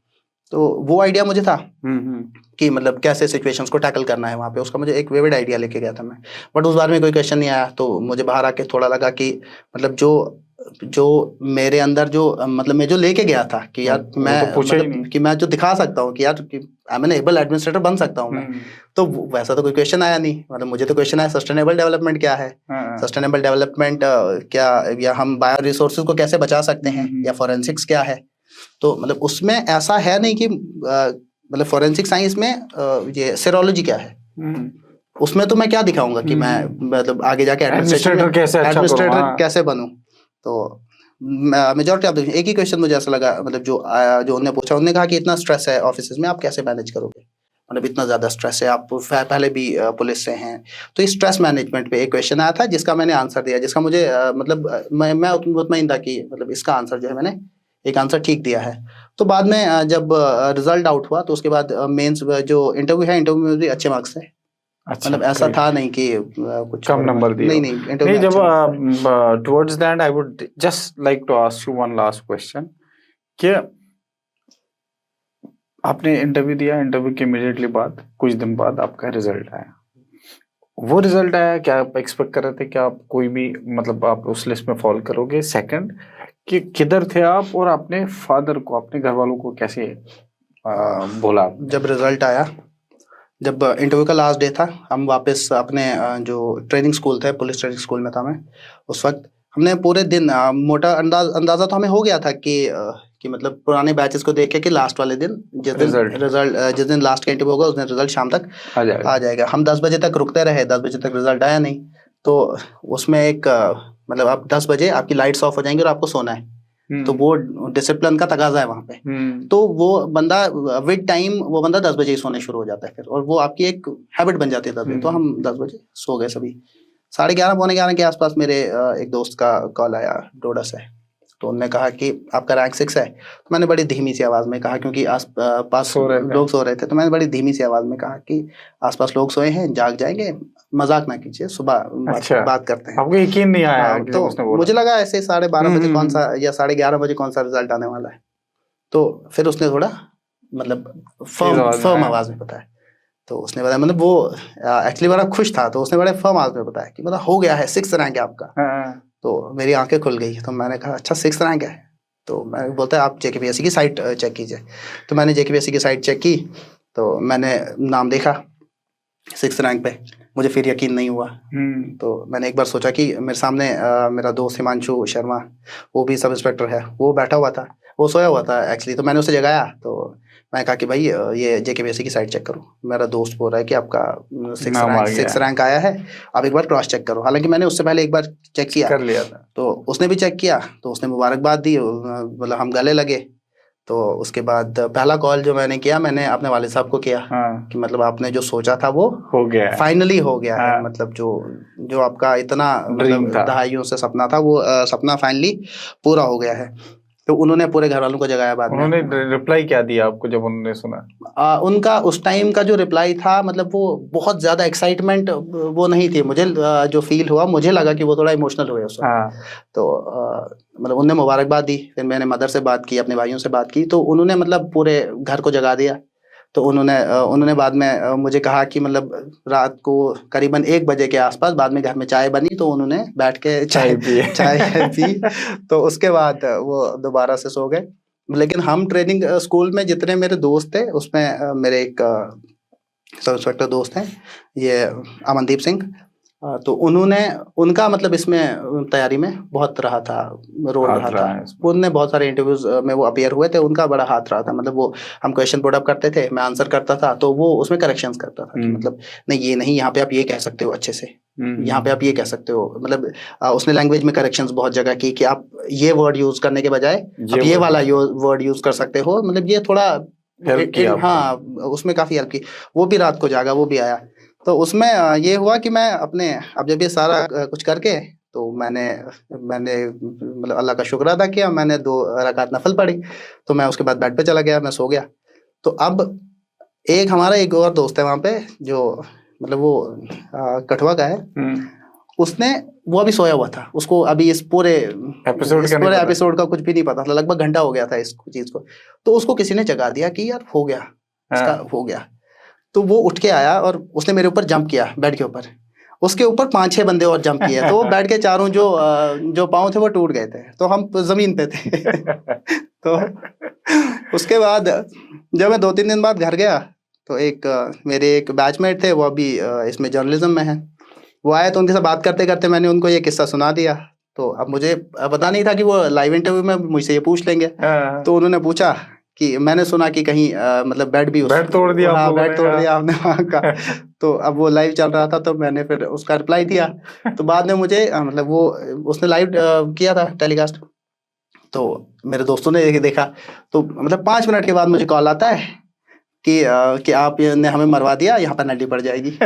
तो वो आइडिया मुझे था कि मतलब कैसे सिचुएशंस को टैकल करना है वहाँ पे, उसका मुझे एक विविड आइडिया लेके गया था मैं। बट उस बार में कोई क्वेश्चन नहीं आया, तो मुझे बाहर आके थोड़ा लगा कि मतलब जो मेरे अंदर जो मतलब मैं जो लेके गया था कि यार मैं तो मतलब कि मैं जो दिखा सकता हूँ कि यार कि I am an able administrator बन सकता हूँ मैं, तो वैसा तो कोई क्वेश्चन आया नहीं। मतलब मुझे तो क्वेश्चन आया सस्टेनेबल डेवलपमेंट क्या है, सस्टेनेबल डेवलपमेंट क्या, या हम बायो रिसोर्सेज को कैसे बचा सकते हैं, या फॉरेंसिक्स क्या है। तो मतलब उसमें ऐसा है नहीं कि मतलब फॉरेंसिक साइंस में ये सेरोलॉजी क्या है, उसमें तो मैं क्या दिखाऊंगा कि मैं मतलब आगे जाके एडमिनिस्ट्रेटर कैसे बनूं। तो मेजॉरिटी आप देखिए एक ही क्वेश्चन मुझे ऐसा लगा, मतलब जो उन्होंने पूछा, उन्होंने कहा कि इतना स्ट्रेस है ऑफिस में, आप कैसे मैनेज करोगे, मतलब इतना ज़्यादा स्ट्रेस है, आप पहले भी पुलिस से हैं। तो इस स्ट्रेस मैनेजमेंट पे एक क्वेश्चन आया था जिसका मैंने आंसर दिया, जिसका मुझे मतलब मैं मुतमईन था कि मतलब इसका आंसर जो है मैंने एक आंसर ठीक दिया है। तो बाद में जब रिजल्ट आउट हुआ तो उसके बाद मेंस जो इंटरव्यू में भी अच्छे मार्क्स थे। अच्छा, मतलब ऐसा था नहीं कि कुछ कम नंबर दिए। नहीं जब towards the end I would just like to ask you one last question कि आपने इंटरव्यू दिया, इंटरव्यू के इमीडिएटली बाद कुछ दिन बाद आपका रिजल्ट आया, वो रिजल्ट आया, क्या आप एक्सपेक्ट कर रहे थे कि आप कोई भी मतलब आप उस लिस्ट में फॉलो करोगे? सेकंड कि किधर थे आप और अपने फादर को, अपने घर वालों को कैसे बोला? जब रिजल्ट आया, जब इंटरव्यू का लास्ट डे था, हम वापस अपने जो ट्रेनिंग स्कूल थे, पुलिस ट्रेनिंग स्कूल में था मैं उस वक्त। हमने पूरे दिन मोटा अंदाजा तो हमें हो गया था कि मतलब पुराने बैचेस को देख के कि लास्ट वाले दिन जिस दिन रिजल्ट जिस दिन लास्ट का इंटरव्यू होगा उस दिन रिजल्ट शाम तक आ जाएगा। हम 10 बजे तक रुकते रहे, 10 बजे तक रिजल्ट आया नहीं। तो उसमें एक मतलब आप 10 बजे आपकी लाइट्स ऑफ हो जाएंगी और आपको सोना है। तो वो डिसिप्लिन का तकाजा है वहां पे। तो वो बंदा विद टाइम वो बंदा 10 बजे ही सोने शुरू हो जाता है फिर, और वो आपकी एक हैबिट बन जाती है 10 बजे। तो हम 10 बजे सो गए सभी। 11:30 पौने 11 के आसपास मेरे एक दोस्त का कॉल आया डोडा से। तो उन्होंने कहा कि आपका रैंक 6 है। तो मैंने बड़ी धीमी सी आवाज में कहा, क्योंकि आस पास लोग सो रहे थे। तो मैंने बड़ी धीमी सी आवाज में कहा कि आसपास लोग सोए हैं, जाग जाएंगे, मजाक ना कीजिए, सुबह बात करते हैं। आपको यकीन नहीं आया? तो मुझे लगा ऐसे 12:30 बजे कौन सा या 11:30 बजे कौन सा रिजल्ट आने वाला है। तो फिर उसने थोड़ा मतलब फर्म आवाज में बताया। तो उसने बताया, मतलब वो एक्चुअली बड़ा खुश था। तो उसने बड़े फर्म आवाज में बताया कि मतलब हो गया है, 6 रैंक है आपका। तो मेरी आंखें खुल गई। तो मैंने कहा अच्छा 6 रैंक है। तो मैं बोलता है आप JKPSC की साइट चेक कीजिए। तो मैंने JKPSC की साइट चेक की। तो मैंने नाम देखा 6 रैंक पे। मुझे फिर यकीन नहीं हुआ। तो मैंने एक बार सोचा कि मेरे सामने मेरा दोस्त हिमांशु शर्मा, वो भी सब इंस्पेक्टर है, वो बैठा हुआ था, वो सोया हुआ था एक्चुअली। तो मैंने उसे जगाया। तो मैंने कहा कि भाई ये JKPSC की साइट चेक करो। मेरा दोस्त बोल रहा है कि आपका 6 रैंक आया है, आप एक बार क्रॉस चेक करो। हालांकि मैंने उससे पहले एक बार चेक किया कर लिया था। तो उसने भी चेक किया। तो उसने मुबारकबाद दी, मतलब हम गले लगे। तो उसके बाद पहला कॉल जो मैंने किया, मैंने अपने वालिद साहब को किया। कि मतलब आपने जो सोचा था वो हो गया, फाइनली हो गया है। मतलब जो आपका इतना मतलब दहाइयों से सपना था, वो सपना फाइनली पूरा हो गया है। तो उन्होंने पूरे घर वालों को जगाया बाद में। उन्होंने रिप्लाई क्या दिया आपको जब उन्होंने सुना? उनका उस टाइम का जो रिप्लाई था, मतलब वो बहुत ज्यादा एक्साइटमेंट वो नहीं थी। मुझे जो फील हुआ, मुझे लगा कि वो थोड़ा इमोशनल हुए उस वक्त। तो मतलब उन्होंने मुबारकबाद दी। फिर मैंने मदर से बात की, अपने भाइयों से बात की। तो उन्होंने मतलब पूरे घर को जगा दिया। तो उन्होंने बाद में मुझे कहा कि मतलब रात को करीबन 1 बजे के आसपास बाद में घर में चाय बनी। तो उन्होंने बैठ के चाय पी। तो उसके बाद वो दोबारा से सो गए। लेकिन हम ट्रेनिंग स्कूल में जितने मेरे दोस्त थे, उसमें मेरे एक सब इंस्पेक्टर दोस्त हैं, ये अमनदीप सिंह। तो उनका मतलब इसमें तैयारी में बहुत रहा था, रोल रहा था। उनने बहुत सारे इंटरव्यूज में वो अपीयर हुए थे, उनका बड़ा हाथ रहा था। मतलब वो हम क्वेश्चन पुट अप करते थे, मैं आंसर करता था, तो वो उसमें करेक्शंस करता था कि मतलब नहीं ये नहीं, यहाँ पे आप ये कह सकते हो अच्छे से, यहाँ पे आप ये कह सकते हो। मतलब उसने लैंग्वेज में करेक्शंस बहुत जगह की कि आप ये वर्ड यूज करने के बजाय आप ये वाला वर्ड यूज कर सकते हो। मतलब ये थोड़ा हाँ, उसमें काफी हेल्प की। वो भी रात को जागा, वो भी आया। तो उसमें ये हुआ कि मैं अपने अब जब ये सारा कुछ करके, तो मैंने मतलब अल्लाह का शुक्र अदा किया। मैंने 2 रकात नफल पढ़ी। तो मैं उसके बाद बेड पे चला गया, मैं सो गया। तो अब हमारा एक और दोस्त है वहाँ पे, जो मतलब वो कठुआ का है। वो अभी सोया हुआ था, उसको अभी इस पूरे एपिसोड का कुछ भी नहीं पता था। लगभग घंटा हो गया था इस चीज को। तो उसको किसी ने जगा दिया कि यार हो गया, इसका हो गया। तो वो उठ के आया और उसने मेरे ऊपर जंप किया, बेड के ऊपर। उसके ऊपर 5-6 बंदे और जंप किए। तो बेड के चारों जो पाँव थे वो टूट गए थे। तो हम जमीन पे थे। तो उसके बाद जब मैं 2-3 दिन बाद घर गया, तो मेरे एक बैचमेट थे, वो अभी इसमें जर्नलिज्म में है। वो आए तो उनके साथ बात करते करते मैंने उनको ये किस्सा सुना दिया। तो अब मुझे पता नहीं था कि वो लाइव इंटरव्यू में मुझसे ये पूछ लेंगे। तो उन्होंने पूछा कि मैंने सुना कि कहीं मतलब बेड तोड़ दिया। हाँ, बेड तोड़ दिया आपने वहाँ का। तो अब वो लाइव चल रहा था, तो मैंने फिर उसका रिप्लाई दिया। तो बाद में मुझे मतलब वो उसने लाइव किया था टेलीकास्ट। तो मेरे दोस्तों ने देखा। तो मतलब 5 मिनट के बाद मुझे कॉल आता है कि आपने हमें मरवा दिया, यहाँ पेनल्टी पड़ जाएगी।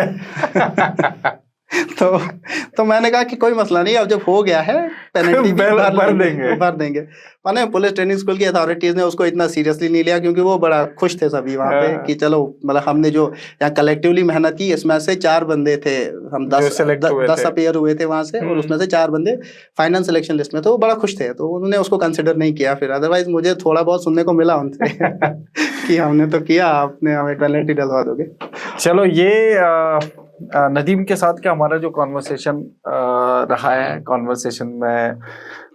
तो मैंने कहा कि कोई मसला नहीं, अब जब हो गया है पेनल्टी भर देंगे। माने पुलिस ट्रेनिंग स्कूल की अथॉरिटीज ने उसको इतना सीरियसली नहीं लिया, क्योंकि वो बड़ा खुश थे सभी वहाँ पे कि चलो मतलब हमने जो यहाँ कलेक्टिवली मेहनत की, इसमें से 4 बंदे थे, हम 10 अपीयर हुए थे वहाँ से, और उसमें से 4 बंदे फाइनल सिलेक्शन लिस्ट में। तो वो बड़ा खुश थे, तो उन्होंने उसको कंसिडर नहीं किया फिर। अदरवाइज मुझे थोड़ा बहुत सुनने को मिला उनसे कि हमने तो किया, आपने हमें पेनल्टी डलवा दोगे। चलो, ये नदीम के साथ का हमारा जो कॉन्वर्सेशन रहा है, कॉन्वर्सेशन में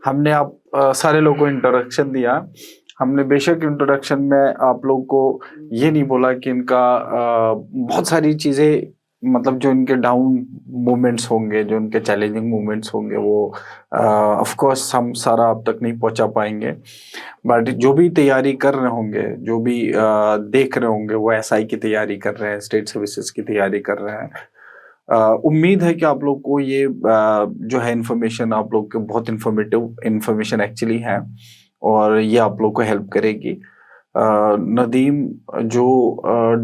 हमने आप सारे लोगों को इंट्रोडक्शन दिया। हमने बेशक इंट्रोडक्शन में आप लोग को ये नहीं बोला कि इनका बहुत सारी चीज़ें, मतलब जो इनके डाउन मोमेंट्स होंगे, जो इनके चैलेंजिंग मोमेंट्स होंगे, वो ऑफ कोर्स हम सारा आप तक नहीं पहुंचा पाएंगे। बट जो भी तैयारी कर रहे होंगे, जो भी देख रहे होंगे, वो एसआई की तैयारी कर रहे हैं, स्टेट सर्विसेज की तैयारी कर रहे हैं, उम्मीद है कि आप लोग को ये जो है इन्फॉर्मेशन, आप लोग के बहुत इन्फॉर्मेटिव इन्फॉर्मेशन एक्चुअली है और ये आप लोग को हेल्प करेगी। नदीम जो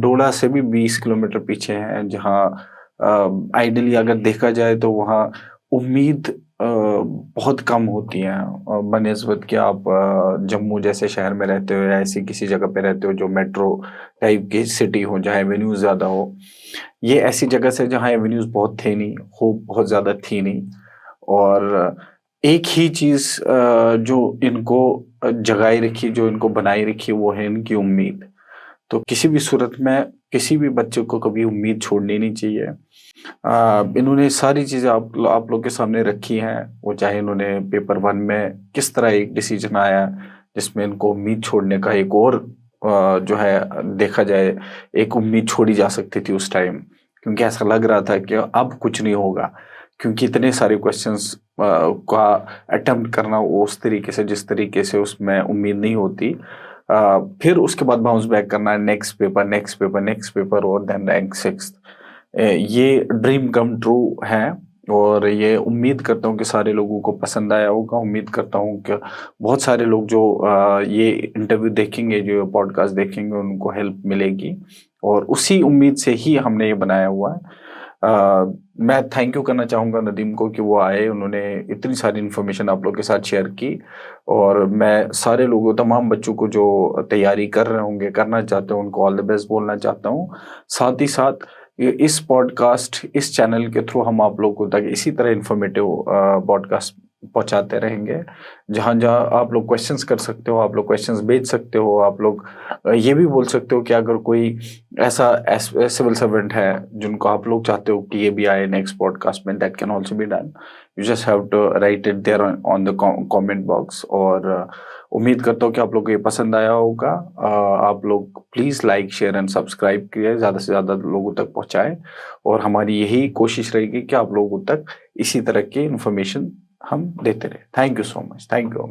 डोडा से भी 20 किलोमीटर पीछे है, जहाँ आइडियली अगर देखा जाए तो वहाँ उम्मीद बहुत कम होती है बनिस्बत कि आप जम्मू जैसे शहर में रहते हो या ऐसी किसी जगह पे रहते हो जो मेट्रो टाइप की सिटी हो, जहाँ एवेन्यूज ज़्यादा हो। ये ऐसी जगह से जहाँ एवेन्यूज बहुत थे नहीं, होप बहुत ज़्यादा थी नहीं, और एक ही चीज़ जो इनको जगाए रखी, जो इनको बनाए रखी, वो है इनकी उम्मीद। तो किसी भी सूरत में किसी भी बच्चे को कभी उम्मीद छोड़नी नहीं चाहिए। इन्होंने सारी चीज़ें आप लोग के सामने रखी हैं, वो चाहे इन्होंने पेपर 1 में किस तरह एक डिसीजन आया जिसमें इनको उम्मीद छोड़ने का एक और जो है देखा जाए, एक उम्मीद छोड़ी जा सकती थी उस टाइम, क्योंकि ऐसा लग रहा था कि अब कुछ नहीं होगा, क्योंकि इतने सारे क्वेश्चंस का अटेम्प्ट करना उस तरीके से, जिस तरीके से उसमें उम्मीद नहीं होती, फिर उसके बाद बाउंस बैक करना है, next paper next paper next paper और देन रैंक 6th। ये ड्रीम कम ट्रू है और ये उम्मीद करता हूँ कि सारे लोगों को पसंद आया होगा। उम्मीद करता हूँ कि बहुत सारे लोग जो ये इंटरव्यू देखेंगे, जो पॉडकास्ट देखेंगे, उनको हेल्प मिलेगी, और उसी उम्मीद से ही हमने ये बनाया हुआ है। मैं थैंक यू करना चाहूँगा नदीम को कि वो आए, उन्होंने इतनी सारी इन्फॉर्मेशन आप लोग के साथ शेयर की, और मैं सारे लोगों, तमाम बच्चों को जो तैयारी कर रहे होंगे, करना चाहते हैं, उनको ऑल द बेस्ट बोलना चाहता हूँ। साथ ही साथ इस पॉडकास्ट, इस चैनल के थ्रू हम आप लोगों तक इसी तरह इन्फॉर्मेटिव पॉडकास्ट पहुंचाते रहेंगे, जहाँ जहाँ आप लोग क्वेश्चंस कर सकते हो, आप लोग क्वेश्चंस भेज सकते हो, आप लोग ये भी बोल सकते हो कि अगर कोई ऐसा सिविल सर्वेंट है जिनको आप लोग चाहते हो कि ये भी आए नेक्स्ट पॉडकास्ट में, that can also be done. You just have to write it there on the comment box. और उम्मीद करता हूँ कि आप लोग को ये पसंद आया होगा। आप लोग please like, share and subscribe करिए, ज़्यादा से ज़्यादा लोगों तक पहुँचाएं, और हमारी यही कोशिश रहेगी कि आप लोगों तक इसी तरह की इन्फॉर्मेशन हम देते रहे। Thank you so much. Thank you.